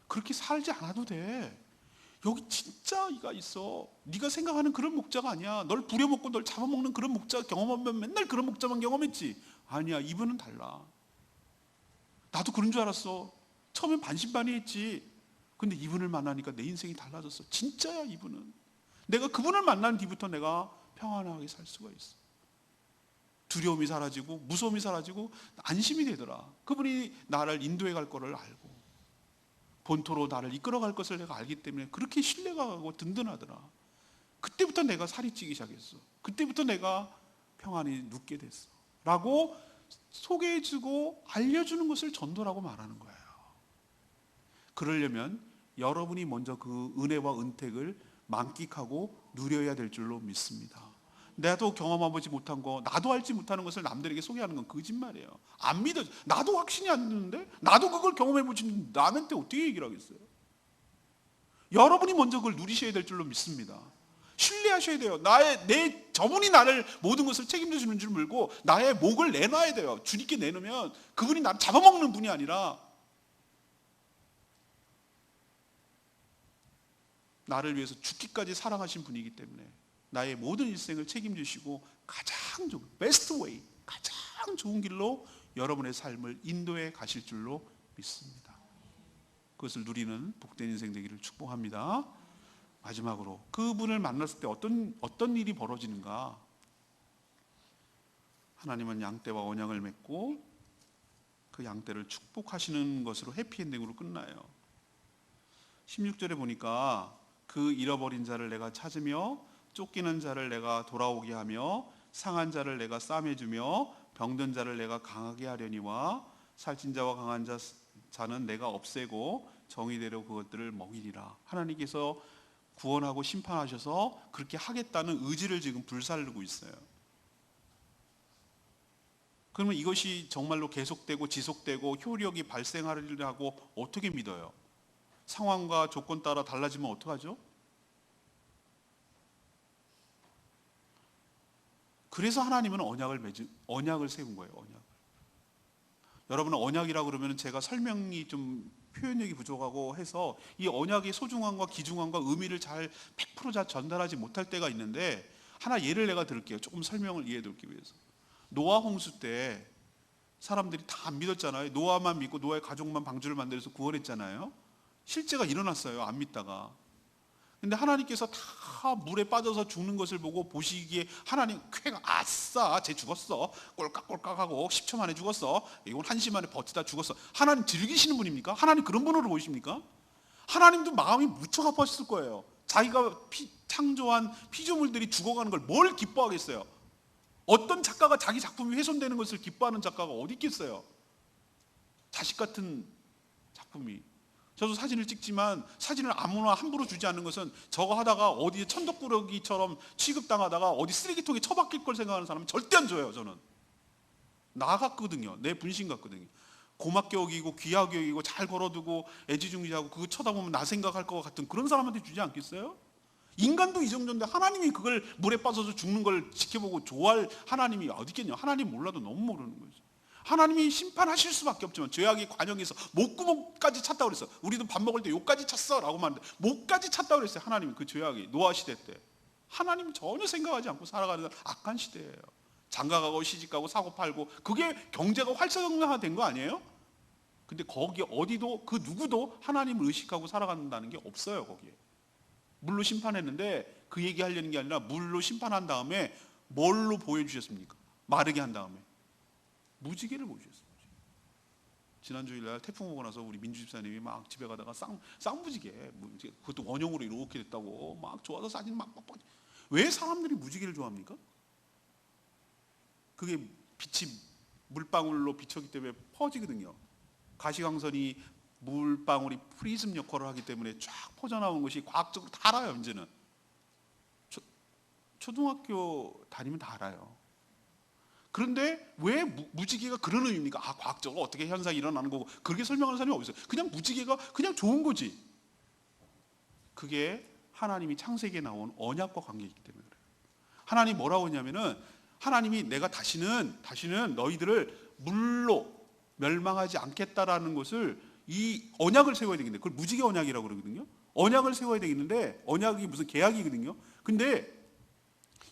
Speaker 1: 그렇게 살지 않아도 돼. 여기 진짜 이가 있어. 네가 생각하는 그런 목자가 아니야. 널 부려먹고 널 잡아먹는 그런 목자 경험하면 맨날 그런 목자만 경험했지. 아니야, 이분은 달라. 나도 그런 줄 알았어. 처음엔 반신반의했지. 근데 이분을 만나니까 내 인생이 달라졌어. 진짜야, 이분은. 내가 그분을 만난 뒤부터 내가 평안하게 살 수가 있어. 두려움이 사라지고 무서움이 사라지고 안심이 되더라. 그분이 나를 인도해 갈 거를 알고 본토로 나를 이끌어 갈 것을 내가 알기 때문에 그렇게 신뢰가 가고 든든하더라. 그때부터 내가 살이 찌기 시작했어. 그때부터 내가 평안히 눕게 됐어 라고 소개해주고 알려주는 것을 전도라고 말하는 거예요. 그러려면 여러분이 먼저 그 은혜와 은택을 만끽하고 누려야 될 줄로 믿습니다. 나도 경험해보지 못한 거, 나도 알지 못하는 것을 남들에게 소개하는 건 거짓말이에요. 안 믿어. 나도 확신이 안 드는데, 나도 그걸 경험해보지, 남한테 어떻게 얘기를 하겠어요? 여러분이 먼저 그걸 누리셔야 될 줄로 믿습니다. 신뢰하셔야 돼요. 저분이 나를 모든 것을 책임져 주는 줄 알고 나의 목을 내놔야 돼요. 주님께 내놓으면 그분이 나를 잡아먹는 분이 아니라 나를 위해서 죽기까지 사랑하신 분이기 때문에 나의 모든 일생을 책임지시고 가장 좋은, 베스트 웨이, 가장 좋은 길로 여러분의 삶을 인도해 가실 줄로 믿습니다. 그것을 누리는 복된 인생 되기를 축복합니다. 마지막으로 그분을 만났을 때 어떤 일이 벌어지는가? 하나님은 양떼와 언약을 맺고 그 양떼를 축복하시는 것으로 해피엔딩으로 끝나요. 16절에 보니까 그 잃어버린 자를 내가 찾으며 쫓기는 자를 내가 돌아오게 하며 상한 자를 내가 싸매주며 병든 자를 내가 강하게 하려니와 살찐 자와 강한 자는 내가 없애고 정의대로 그것들을 먹이리라. 하나님께서 구원하고 심판하셔서 그렇게 하겠다는 의지를 지금 불살르고 있어요. 그러면 이것이 정말로 계속되고 지속되고 효력이 발생하리라고 어떻게 믿어요? 상황과 조건 따라 달라지면 어떡하죠? 그래서 하나님은 언약을 세운 거예요. 언약. 여러분은 언약이라고 그러면 제가 설명이 좀 표현력이 부족하고 해서 이 언약의 소중함과 귀중함과 의미를 잘 100% 전달하지 못할 때가 있는데, 하나 예를 내가 들을게요. 조금 설명을 이해해드리기 위해서. 노아 홍수 때 사람들이 다 안 믿었잖아요. 노아만 믿고 노아의 가족만 방주를 만들어서 구원했잖아요. 실제가 일어났어요. 안 믿다가. 근데 하나님께서 다 물에 빠져서 죽는 것을 보고 보시기에 하나님 쾌가 아싸 쟤 죽었어 꼴깍꼴깍하고 10초 만에 죽었어, 이건 1시 만에 버티다 죽었어. 하나님 즐기시는 분입니까? 하나님 그런 분으로 보이십니까? 하나님도 마음이 무척 아팠을 거예요. 자기가 창조한 피조물들이 죽어가는 걸 뭘 기뻐하겠어요? 어떤 작가가 자기 작품이 훼손되는 것을 기뻐하는 작가가 어디 있겠어요? 자식 같은 작품이. 저도 사진을 찍지만 사진을 아무나 함부로 주지 않는 것은 저거 하다가 어디 천덕꾸러기처럼 취급당하다가 어디 쓰레기통에 처박힐 걸 생각하는 사람은 절대 안 줘요. 저는 나 같거든요. 내 분신 같거든요. 고맙게 여기고 귀하게 여기고 잘 걸어두고 애지중지하고 그거 쳐다보면 나 생각할 것 같은 그런 사람한테 주지 않겠어요? 인간도 이 정도인데 하나님이 그걸 물에 빠져서 죽는 걸 지켜보고 좋아할 하나님이 어디 있겠냐? 하나님 몰라도 너무 모르는 거죠. 하나님이 심판하실 수밖에 없지만 죄악의 관영에서 목구멍까지 찼다고 그랬어. 우리도 밥 먹을 때 요까지 찼어 라고 말하는데 목까지 찼다고 그랬어요. 하나님이 그 죄악이 노아 시대 때. 하나님 전혀 생각하지 않고 살아가는 악한 시대예요. 장가가고 시집가고 사고 팔고 그게 경제가 활성화된 거 아니에요? 근데 거기 어디도 그 누구도 하나님을 의식하고 살아간다는 게 없어요. 거기에 물로 심판했는데 그 얘기 하려는 게 아니라 물로 심판한 다음에 뭘로 보여주셨습니까? 마르게 한 다음에 무지개를 보여주셨어요. 지난주일날 태풍 오고 나서 우리 민주 집사님이 막 집에 가다가 쌍무지개, 그것도 원형으로 이렇게 됐다고 막 좋아서 사진 막. 왜 사람들이 무지개를 좋아합니까? 그게 빛이 물방울로 비쳤기 때문에 퍼지거든요. 가시광선이 물방울이 프리즘 역할을 하기 때문에 쫙 퍼져나온 것이 과학적으로 다 알아요. 이제는 초등학교 다니면 다 알아요. 그런데 왜 무지개가 그런 의미입니까? 과학적으로 어떻게 현상이 일어나는 거고 그렇게 설명하는 사람이 없어요. 그냥 무지개가 그냥 좋은 거지. 그게 하나님이 창세기에 나온 언약과 관계이기 때문에 그래요. 하나님이 뭐라고 했냐면은 하나님이 내가 다시는 너희들을 물로 멸망하지 않겠다라는 것을 이 언약을 세워야 되겠는데 그걸 무지개 언약이라고 그러거든요. 언약을 세워야 되겠는데 언약이 무슨 계약이거든요. 근데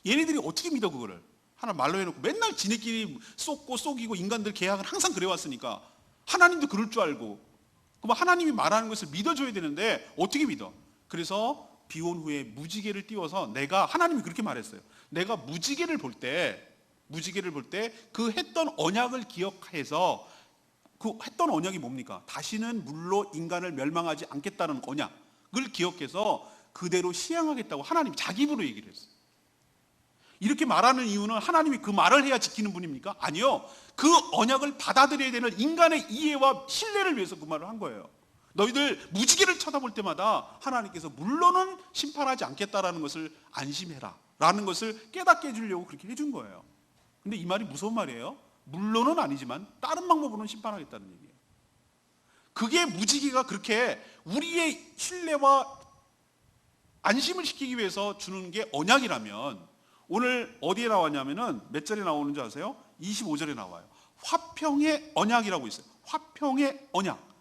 Speaker 1: 얘네들이 어떻게 믿어 그거를? 하나 말로 해놓고 맨날 지네끼리 쏟고 속이고 인간들 계약은 항상 그래왔으니까 하나님도 그럴 줄 알고 그럼 하나님이 말하는 것을 믿어줘야 되는데 어떻게 믿어? 그래서 비온 후에 무지개를 띄워서 하나님이 그렇게 말했어요. 내가 무지개를 볼 때 그 했던 언약을 기억해서 그 했던 언약이 뭡니까? 다시는 물로 인간을 멸망하지 않겠다는 언약을 기억해서 그대로 시행하겠다고 하나님이 자기 입으로 얘기를 했어요. 이렇게 말하는 이유는 하나님이 그 말을 해야 지키는 분입니까? 아니요. 그 언약을 받아들여야 되는 인간의 이해와 신뢰를 위해서 그 말을 한 거예요. 너희들 무지개를 쳐다볼 때마다 하나님께서 물론은 심판하지 않겠다라는 것을 안심해라 라는 것을 깨닫게 해주려고 그렇게 해준 거예요. 근데 이 말이 무서운 말이에요. 물론은 아니지만 다른 방법으로는 심판하겠다는 얘기예요. 그게 무지개가 그렇게 우리의 신뢰와 안심을 시키기 위해서 주는 게 언약이라면 오늘 어디에 나왔냐면은 몇 절에 나오는지 아세요? 25절에 나와요. 화평의 언약이라고 있어요. 화평의 언약.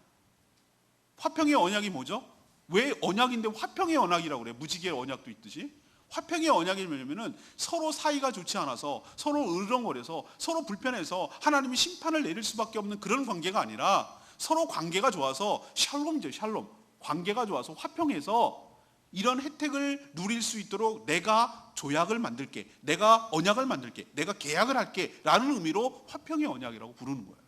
Speaker 1: 화평의 언약이 뭐죠? 왜 언약인데 화평의 언약이라고 그래요? 무지개의 언약도 있듯이. 화평의 언약이 뭐냐면은 서로 사이가 좋지 않아서 서로 으르렁거려서 서로 불편해서 하나님이 심판을 내릴 수밖에 없는 그런 관계가 아니라 서로 관계가 좋아서 샬롬이죠. 샬롬. 관계가 좋아서 화평해서 이런 혜택을 누릴 수 있도록 내가 조약을 만들게, 내가 언약을 만들게, 내가 계약을 할게 라는 의미로 화평의 언약이라고 부르는 거예요.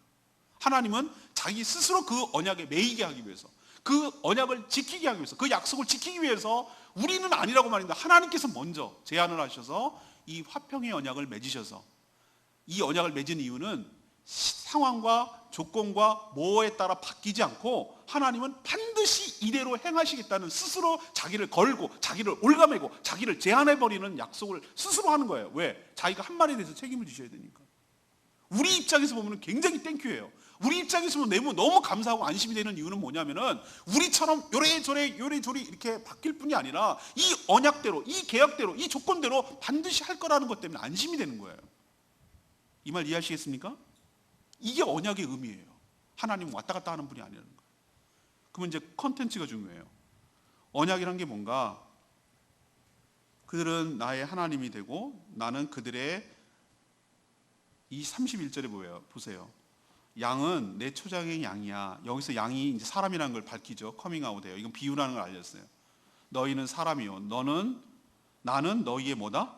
Speaker 1: 하나님은 자기 스스로 그 언약에 매이게 하기 위해서, 그 언약을 지키게 하기 위해서, 그 약속을 지키기 위해서, 우리는 아니라고 말입니다. 하나님께서 먼저 제안을 하셔서 이 화평의 언약을 맺으셔서, 이 언약을 맺은 이유는 상황과 조건과 뭐에 따라 바뀌지 않고 하나님은 반드시 이대로 행하시겠다는, 스스로 자기를 걸고 자기를 올가매고 자기를 제한해버리는 약속을 스스로 하는 거예요. 왜? 자기가 한 말에 대해서 책임을 지셔야 되니까. 우리 입장에서 보면 굉장히 땡큐예요. 우리 입장에서 보면 너무 감사하고 안심이 되는 이유는 뭐냐면은, 우리처럼 요래저래 이렇게 바뀔 뿐이 아니라 이 언약대로, 이 계약대로, 이 조건대로 반드시 할 거라는 것 때문에 안심이 되는 거예요. 이 말 이해하시겠습니까? 이게 언약의 의미예요. 하나님은 왔다 갔다 하는 분이 아니라는 거예요. 그러면 이제 컨텐츠가 중요해요. 언약이란 게 뭔가, 그들은 나의 하나님이 되고 나는 그들의, 이 31절에 뭐예요? 보세요. 양은 내 초장의 양이야. 여기서 양이 이제 사람이라는 걸 밝히죠. 커밍아웃해요. 이건 비유라는 걸 알렸어요. 너희는 사람이요, 나는 너희의 뭐다?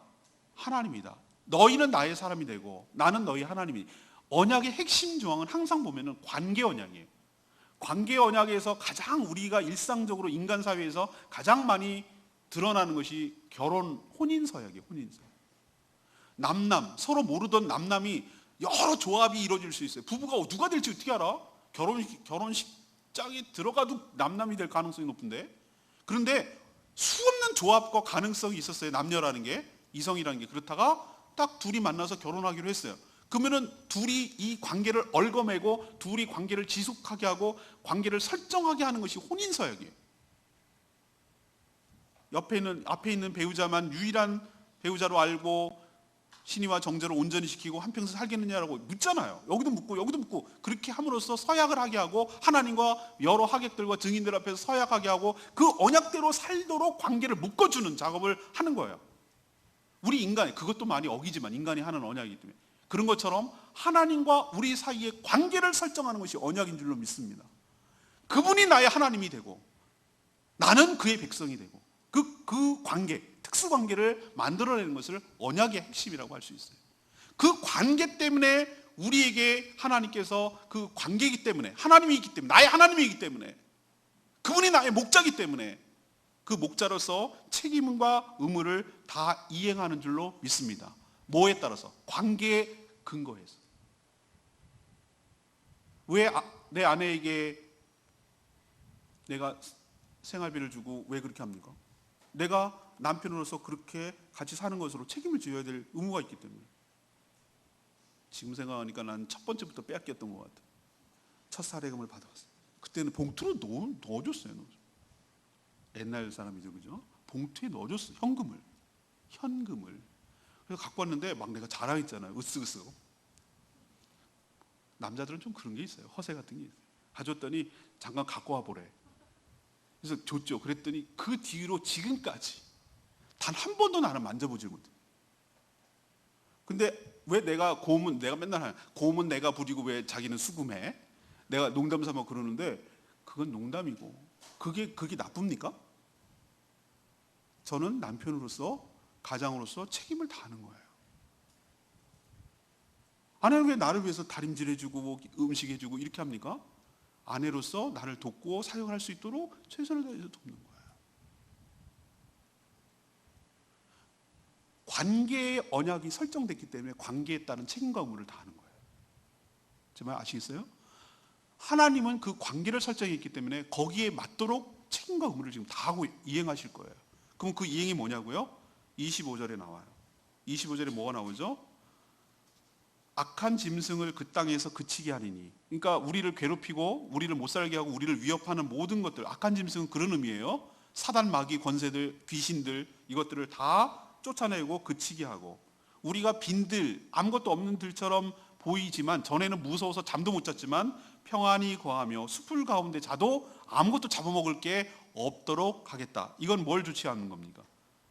Speaker 1: 하나님이다. 너희는 나의 사람이 되고 나는 너희 하나님이. 언약의 핵심 조항은 항상 보면은 관계 언약이에요. 관계 언약에서 가장 우리가 일상적으로 인간 사회에서 가장 많이 드러나는 것이 결혼, 혼인 서약이에요. 혼인 서약. 남남, 서로 모르던 남남이 여러 조합이 이루어질 수 있어요. 부부가 누가 될지 어떻게 알아? 결혼식장에 들어가도 남남이 될 가능성이 높은데. 그런데 수없는 조합과 가능성이 있었어요. 남녀라는 게, 이성이라는 게. 그렇다가 딱 둘이 만나서 결혼하기로 했어요. 그러면은 둘이 이 관계를 얽어매고 둘이 관계를 지속하게 하고 관계를 설정하게 하는 것이 혼인서약이에요. 앞에 있는 배우자만 유일한 배우자로 알고 신의와 정제로 온전히 지키고 한평생 살겠느냐라고 묻잖아요. 여기도 묻고 그렇게 함으로써 서약을 하게 하고, 하나님과 여러 하객들과 증인들 앞에서 서약하게 하고 그 언약대로 살도록 관계를 묶어주는 작업을 하는 거예요. 우리 인간이, 그것도 많이 어기지만 인간이 하는 언약이기 때문에. 그런 것처럼 하나님과 우리 사이의 관계를 설정하는 것이 언약인 줄로 믿습니다. 그분이 나의 하나님이 되고 나는 그의 백성이 되고 그 관계, 특수관계를 만들어내는 것을 언약의 핵심이라고 할 수 있어요. 그 관계 때문에 우리에게 하나님께서, 그 관계이기 때문에, 하나님이기 때문에, 나의 하나님이기 때문에, 그분이 나의 목자이기 때문에 그 목자로서 책임과 의무를 다 이행하는 줄로 믿습니다. 뭐에 따라서? 관계에 근거해서. 왜 내 아내에게 내가 생활비를 주고 왜 그렇게 합니까? 내가 남편으로서 그렇게 같이 사는 것으로 책임을 져야 될 의무가 있기 때문에. 지금 생각하니까 난 첫 번째부터 빼앗겼던 것 같아요. 첫 사례금을 받아왔어요. 그때는 봉투로 넣어줬어요. 옛날 사람이죠, 그죠? 봉투에 넣어줬어요. 현금을. 그래서 갖고 왔는데 막 내가 자랑했잖아요. 으쓱으쓱. 남자들은 좀 그런 게 있어요. 허세 같은 게 있어요. 가져왔더니 잠깐 갖고 와보래. 그래서 줬죠. 그랬더니 그 뒤로 지금까지 단 한 번도 나는 만져보지 못해. 근데 왜 내가 맨날 하는 고음은 내가 부리고 왜 자기는 수금해? 내가 농담 삼아 그러는데 그건 농담이고 그게 나쁩니까? 저는 남편으로서, 가장으로서 책임을 다하는 거예요. 아내는 왜 나를 위해서 다림질해주고 음식 해주고 이렇게 합니까? 아내로서 나를 돕고 사용할 수 있도록 최선을 다해서 돕는 거예요. 관계의 언약이 설정됐기 때문에 관계에 따른 책임과 의무를 다하는 거예요. 제 말 아시겠어요? 하나님은 그 관계를 설정했기 때문에 거기에 맞도록 책임과 의무를 지금 다하고 이행하실 거예요. 그럼 그 이행이 뭐냐고요? 25절에 나와요. 25절에 뭐가 나오죠? 악한 짐승을 그 땅에서 그치게 하리니. 그러니까 우리를 괴롭히고 우리를 못 살게 하고 우리를 위협하는 모든 것들, 악한 짐승은 그런 의미예요. 사단, 마귀, 권세들, 귀신들, 이것들을 다 쫓아내고 그치게 하고, 우리가 빈들, 아무것도 없는 들처럼 보이지만 전에는 무서워서 잠도 못 잤지만 평안히 거하며 숲을 가운데 자도 아무것도 잡아먹을 게 없도록 하겠다. 이건 뭘 주취하는 겁니까?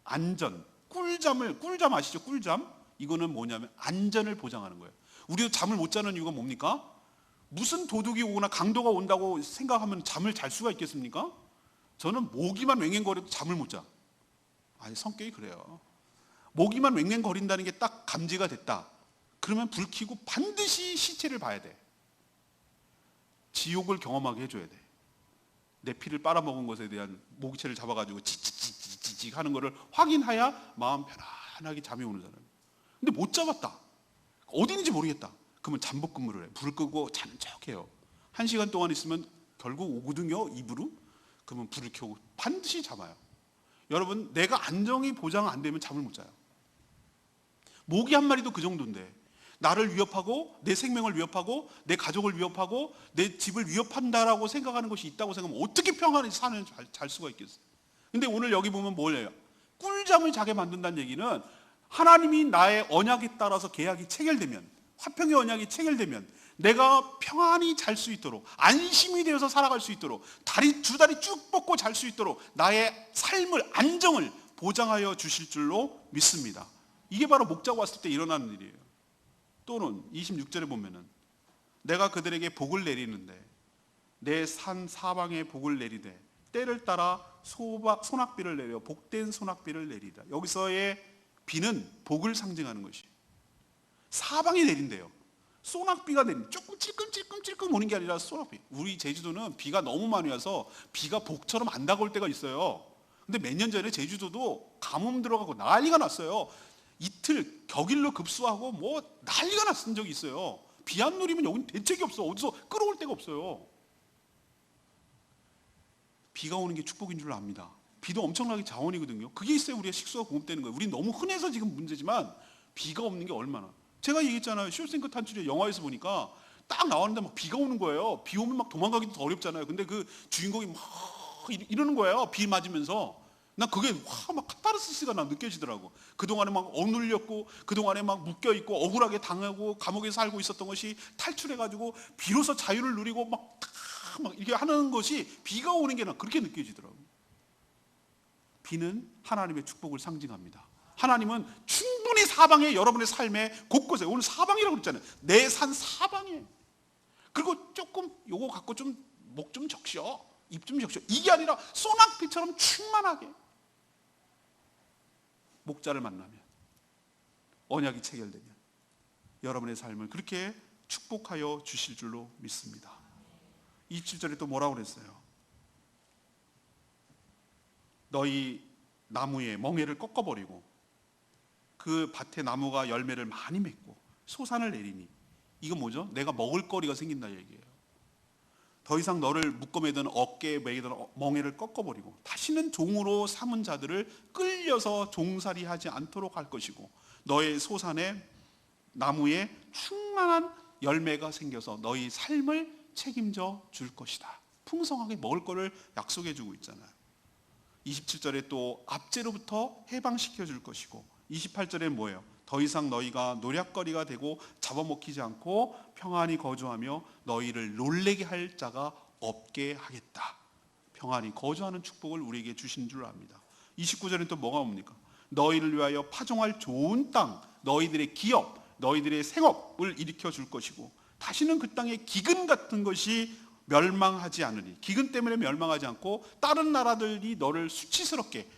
Speaker 1: 안전. 꿀잠 아시죠? 꿀잠? 이거는 뭐냐면 안전을 보장하는 거예요. 우리도 잠을 못 자는 이유가 뭡니까? 무슨 도둑이 오거나 강도가 온다고 생각하면 잠을 잘 수가 있겠습니까? 저는 모기만 왱왱거려도 잠을 못 자. 아니, 성격이 그래요. 모기만 왱왱거린다는 게 딱 감지가 됐다. 그러면 불 켜고 반드시 시체를 봐야 돼. 지옥을 경험하게 해줘야 돼. 내 피를 빨아먹은 것에 대한 모기채를 잡아가지고 지지지지지 하는 거를 확인해야 마음 편안하게 잠이 오는 사람. 근데 못 잡았다. 어디 있는지 모르겠다. 그러면 잠복 근무를 해. 불을 끄고 자는 척해요. 1시간 동안 있으면 결국 오거든요, 입으로. 그러면 불을 켜고 반드시 잡아요. 여러분, 내가 안정이 보장 안 되면 잠을 못 자요. 모기 한 마리도 그 정도인데 나를 위협하고 내 생명을 위협하고 내 가족을 위협하고 내 집을 위협한다라고 생각하는 것이 있다고 생각하면 어떻게 평안히 잘 수가 있겠어요? 근데 오늘 여기 보면 뭐예요? 꿀잠을 자게 만든다는 얘기는 하나님이 나의 언약에 따라서 계약이 체결되면, 화평의 언약이 체결되면 내가 평안히 잘 수 있도록, 안심이 되어서 살아갈 수 있도록, 두 다리 쭉 뻗고 잘 수 있도록 나의 삶을, 안정을 보장하여 주실 줄로 믿습니다. 이게 바로 목자가 왔을 때 일어나는 일이에요. 또는 26절에 보면은 내가 그들에게 복을 내리는데 내 산 사방에 복을 내리되 때를 따라 소낙비를 내려 복된 소낙비를 내리다. 여기서의 비는 복을 상징하는 것이에요. 사방에 내린대요. 소낙비가 내린, 조금 찔끔찔끔 오는 게 아니라 소낙비. 우리 제주도는 비가 너무 많이 와서 비가 복처럼 안 다가올 때가 있어요. 근데 몇 년 전에 제주도도 가뭄 들어가고 난리가 났어요. 이틀 격일로 급수하고 뭐 난리가 났은 적이 있어요. 비 안 누리면 여기는 대책이 없어. 어디서 끌어올 데가 없어요. 비가 오는 게 축복인 줄 압니다. 비도 엄청나게 자원이거든요. 그게 있어야 우리가 식수가 공급되는 거예요. 우리 너무 흔해서 지금 문제지만 비가 없는 게 얼마나. 제가 얘기했잖아요. 쇼생크 탄출의 영화에서 보니까 딱 나왔는데 막 비가 오는 거예요. 비 오면 막 도망가기도 더 어렵잖아요. 근데 그 주인공이 막 이러는 거예요. 비 맞으면서. 난 그게 막 카타르시스가 난 느껴지더라고. 그동안에 막 억눌렸고 그동안에 막 묶여있고 억울하게 당하고 감옥에 살고 있었던 것이 탈출해가지고 비로소 자유를 누리고 막 이렇게 하는 것이 비가 오는 게 난 그렇게 느껴지더라고. 비는 하나님의 축복을 상징합니다. 하나님은 충분히 사방에, 여러분의 삶의 곳곳에, 오늘 사방이라고 그랬잖아요. 내 산 사방에. 그리고 조금 요거 갖고 좀 목 좀 적셔, 입 좀 적셔, 이게 아니라 소낙비처럼 충만하게. 목자를 만나면, 언약이 체결되면 여러분의 삶을 그렇게 축복하여 주실 줄로 믿습니다. 27절에 또 뭐라고 그랬어요? 너희 나무에 멍에를 꺾어버리고 그 밭에 나무가 열매를 많이 맺고 소산을 내리니. 이건 뭐죠? 내가 먹을 거리가 생긴다 얘기예요. 더 이상 너를 묶어매던 어깨에 매이던 멍에를 꺾어버리고 다시는 종으로 삼은 자들을 끌려서 종살이하지 않도록 할 것이고 너의 소산에 나무에 충만한 열매가 생겨서 너희 삶을 책임져 줄 것이다. 풍성하게 먹을 거를 약속해 주고 있잖아요. 27절에 또 압제로부터 해방시켜 줄 것이고 28절에 뭐예요? 더 이상 너희가 노략거리가 되고 잡아먹히지 않고 평안히 거주하며 너희를 놀래게 할 자가 없게 하겠다. 평안히 거주하는 축복을 우리에게 주신 줄 압니다. 29절에 또 뭐가 옵니까? 너희를 위하여 파종할 좋은 땅, 너희들의 기업, 너희들의 생업을 일으켜 줄 것이고 다시는 그 땅에 기근 같은 것이 멸망하지 않으니, 기근 때문에 멸망하지 않고 다른 나라들이 너를 수치스럽게,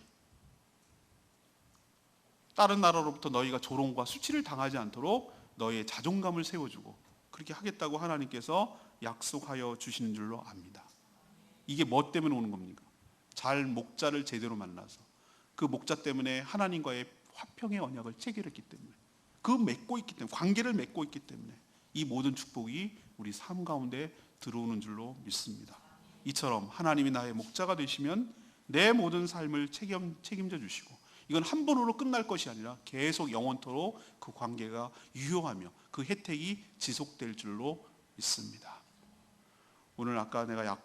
Speaker 1: 다른 나라로부터 너희가 조롱과 수치를 당하지 않도록 너희의 자존감을 세워주고 그렇게 하겠다고 하나님께서 약속하여 주시는 줄로 압니다. 이게 뭐 때문에 오는 겁니까? 잘 목자를 제대로 만나서 그 목자 때문에 하나님과의 화평의 언약을 체결했기 때문에, 그 맺고 있기 때문에, 관계를 맺고 있기 때문에 이 모든 축복이 우리 삶 가운데 들어오는 줄로 믿습니다. 이처럼 하나님이 나의 목자가 되시면 내 모든 삶을 책임져 주시고, 이건 한 번으로 끝날 것이 아니라 계속 영원토록 그 관계가 유효하며 그 혜택이 지속될 줄로 믿습니다. 오늘 아까 내가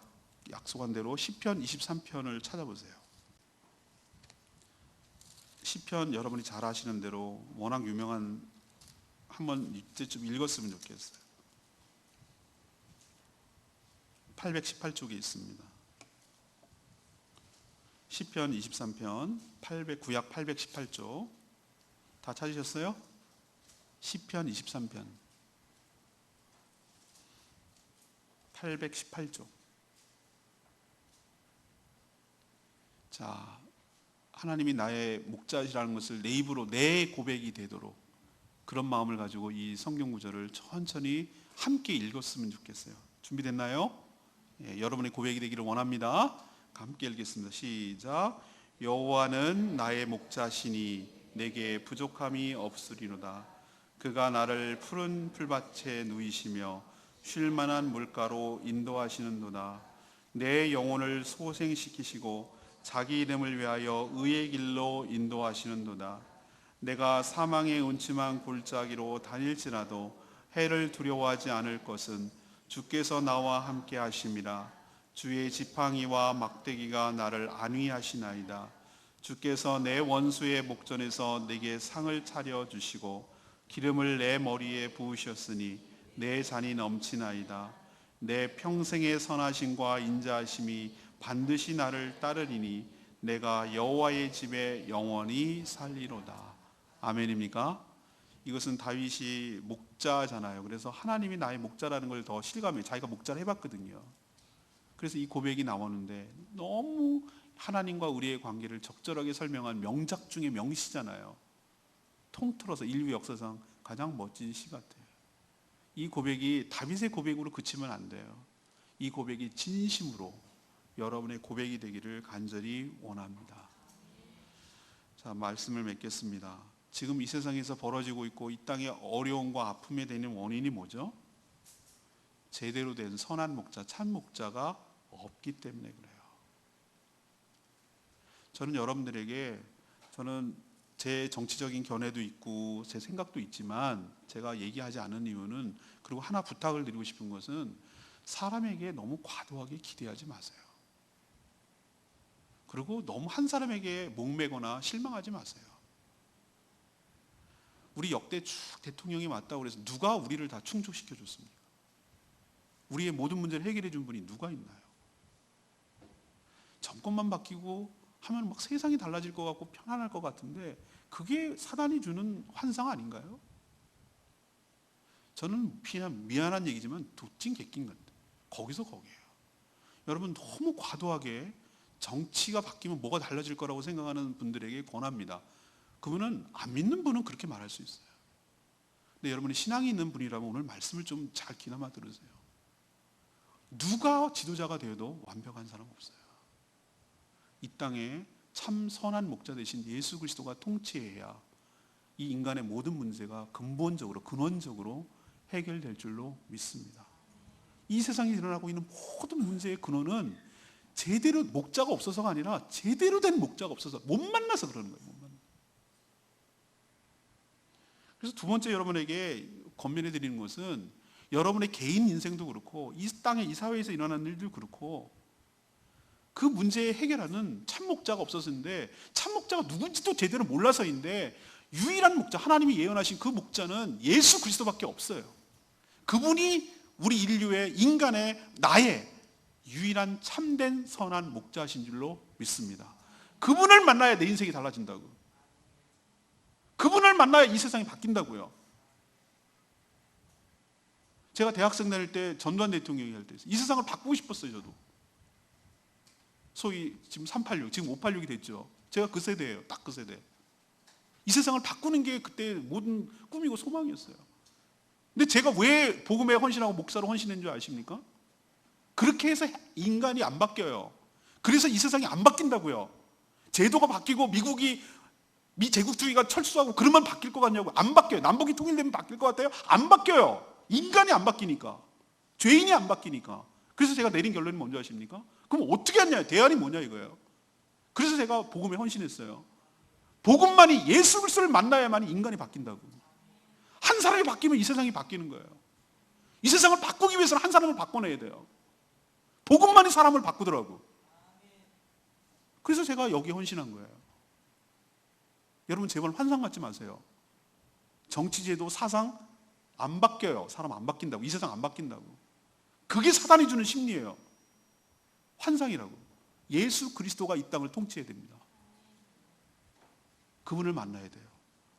Speaker 1: 약속한 대로 시편 23편을 찾아보세요. 시편 여러분이 잘 아시는 대로 워낙 유명한, 한번 이때쯤 읽었으면 좋겠어요. 818쪽에 있습니다. 시편 23편 구약 818쪽 다 찾으셨어요? 시편 23편 818쪽. 자, 하나님이 나의 목자시라는 것을 내 입으로 내 고백이 되도록 그런 마음을 가지고 이 성경 구절을 천천히 함께 읽었으면 좋겠어요. 준비됐나요? 여러분의 고백이 되기를 원합니다. 함께 읽겠습니다. 시작. 여호와는 나의 목자시니 내게 부족함이 없으리로다. 그가 나를 푸른 풀밭에 누이시며 쉴 만한 물가로 인도하시는도다. 내 영혼을 소생시키시고 자기 이름을 위하여 의의 길로 인도하시는도다. 내가 사망의 음침한 골짜기로 다닐지라도 해를 두려워하지 않을 것은 주께서 나와 함께 하심이라. 주의 지팡이와 막대기가 나를 안위하시나이다. 주께서 내 원수의 목전에서 내게 상을 차려 주시고 기름을 내 머리에 부으셨으니 내 잔이 넘치나이다. 내 평생의 선하심과 인자하심이 반드시 나를 따르리니 내가 여호와의 집에 영원히 살리로다. 아멘입니까? 이것은 다윗이 목자잖아요. 그래서 하나님이 나의 목자라는 걸 더 실감해요. 자기가 목자를 해봤거든요. 그래서 이 고백이 나오는데 너무 하나님과 우리의 관계를 적절하게 설명한 명작 중의 명시잖아요. 통틀어서 인류 역사상 가장 멋진 시 같아요. 이 고백이 다윗의 고백으로 그치면 안 돼요. 이 고백이 진심으로 여러분의 고백이 되기를 간절히 원합니다. 자, 말씀을 맺겠습니다. 지금 이 세상에서 벌어지고 있고 이 땅의 어려움과 아픔에 되는 원인이 뭐죠? 제대로 된 선한 목자, 참 목자가 없기 때문에 그래요. 저는 여러분들에게, 저는 제 정치적인 견해도 있고 제 생각도 있지만 제가 얘기하지 않은 이유는, 그리고 하나 부탁을 드리고 싶은 것은 사람에게 너무 과도하게 기대하지 마세요. 그리고 너무 한 사람에게 목매거나 실망하지 마세요. 우리 역대 쭉 대통령이 왔다고 그래서 누가 우리를 다 충족시켜 줬습니까? 우리의 모든 문제를 해결해 준 분이 누가 있나요? 정권만 바뀌고 하면 막 세상이 달라질 것 같고 편안할 것 같은데 그게 사단이 주는 환상 아닌가요? 저는 그냥 미안한 얘기지만 도찐 객긴 건데 거기서 거기에요. 여러분, 너무 과도하게 정치가 바뀌면 뭐가 달라질 거라고 생각하는 분들에게 권합니다. 그분은 안 믿는 분은 그렇게 말할 수 있어요. 근데 여러분이 신앙이 있는 분이라면 오늘 말씀을 좀 잘 귀담아 들으세요. 누가 지도자가 되어도 완벽한 사람 없어요. 이 땅에 참 선한 목자 되신 예수 그리스도가 통치해야 이 인간의 모든 문제가 근본적으로, 근원적으로 해결될 줄로 믿습니다. 이 세상에 일어나고 있는 모든 문제의 근원은 제대로 목자가 없어서가 아니라 제대로 된 목자가 없어서, 못 만나서 그러는 거예요. 못 만나. 그래서 두 번째 여러분에게 권면해 드리는 것은, 여러분의 개인 인생도 그렇고 이 땅에, 이 사회에서 일어나는 일도 그렇고 그 문제에 해결하는 참 목자가 없었는데, 참 목자가 누군지도 제대로 몰라서인데 유일한 목자, 하나님이 예언하신 그 목자는 예수 그리스도밖에 없어요. 그분이 우리 인류의, 인간의, 나의 유일한 참된 선한 목자신 줄로 믿습니다. 그분을 만나야 내 인생이 달라진다고. 그분을 만나야 이 세상이 바뀐다고요. 제가 대학생 다닐 때 전두환 대통령이 할 때 이 세상을 바꾸고 싶었어요. 저도. 소위 지금 386, 지금 586이 됐죠. 제가 그 세대예요. 딱 그 세대. 이 세상을 바꾸는 게 그때 모든 꿈이고 소망이었어요. 근데 제가 왜 복음에 헌신하고 목사로 헌신한 줄 아십니까? 그렇게 해서 인간이 안 바뀌어요. 그래서 이 세상이 안 바뀐다고요. 제도가 바뀌고 미 제국주의가 철수하고 그러면 바뀔 것 같냐고. 안 바뀌어요. 남북이 통일되면 바뀔 것 같아요? 안 바뀌어요. 인간이 안 바뀌니까. 죄인이 안 바뀌니까. 그래서 제가 내린 결론이 뭔지 아십니까? 그럼 어떻게 하냐, 대안이 뭐냐 이거예요. 그래서 제가 복음에 헌신했어요. 복음만이, 예수 그리스도를 만나야만 인간이 바뀐다고. 한 사람이 바뀌면 이 세상이 바뀌는 거예요. 이 세상을 바꾸기 위해서는 한 사람을 바꿔내야 돼요. 복음만이 사람을 바꾸더라고. 그래서 제가 여기에 헌신한 거예요. 여러분, 제발 환상 갖지 마세요. 정치제도, 사상 안 바뀌어요. 사람 안 바뀐다고. 이 세상 안 바뀐다고. 그게 사단이 주는 심리예요. 환상이라고. 예수 그리스도가 이 땅을 통치해야 됩니다. 그분을 만나야 돼요.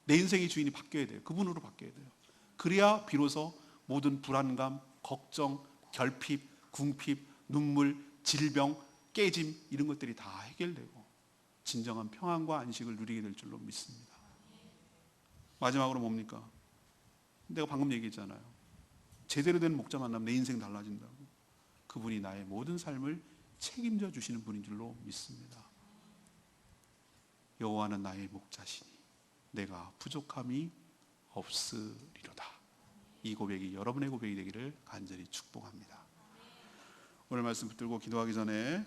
Speaker 1: 내 인생의 주인이 바뀌어야 돼요. 그분으로 바뀌어야 돼요. 그래야 비로소 모든 불안감, 걱정, 결핍, 궁핍, 눈물, 질병, 깨짐, 이런 것들이 다 해결되고 진정한 평안과 안식을 누리게 될 줄로 믿습니다. 마지막으로 뭡니까? 내가 방금 얘기했잖아요. 제대로 된 목자 만나면 내 인생 달라진다고. 그분이 나의 모든 삶을 책임져 주시는 분인 줄로 믿습니다. 여호와는 나의 목자시니 내가 부족함이 없으리로다. 이 고백이 여러분의 고백이 되기를 간절히 축복합니다. 오늘 말씀 붙들고 기도하기 전에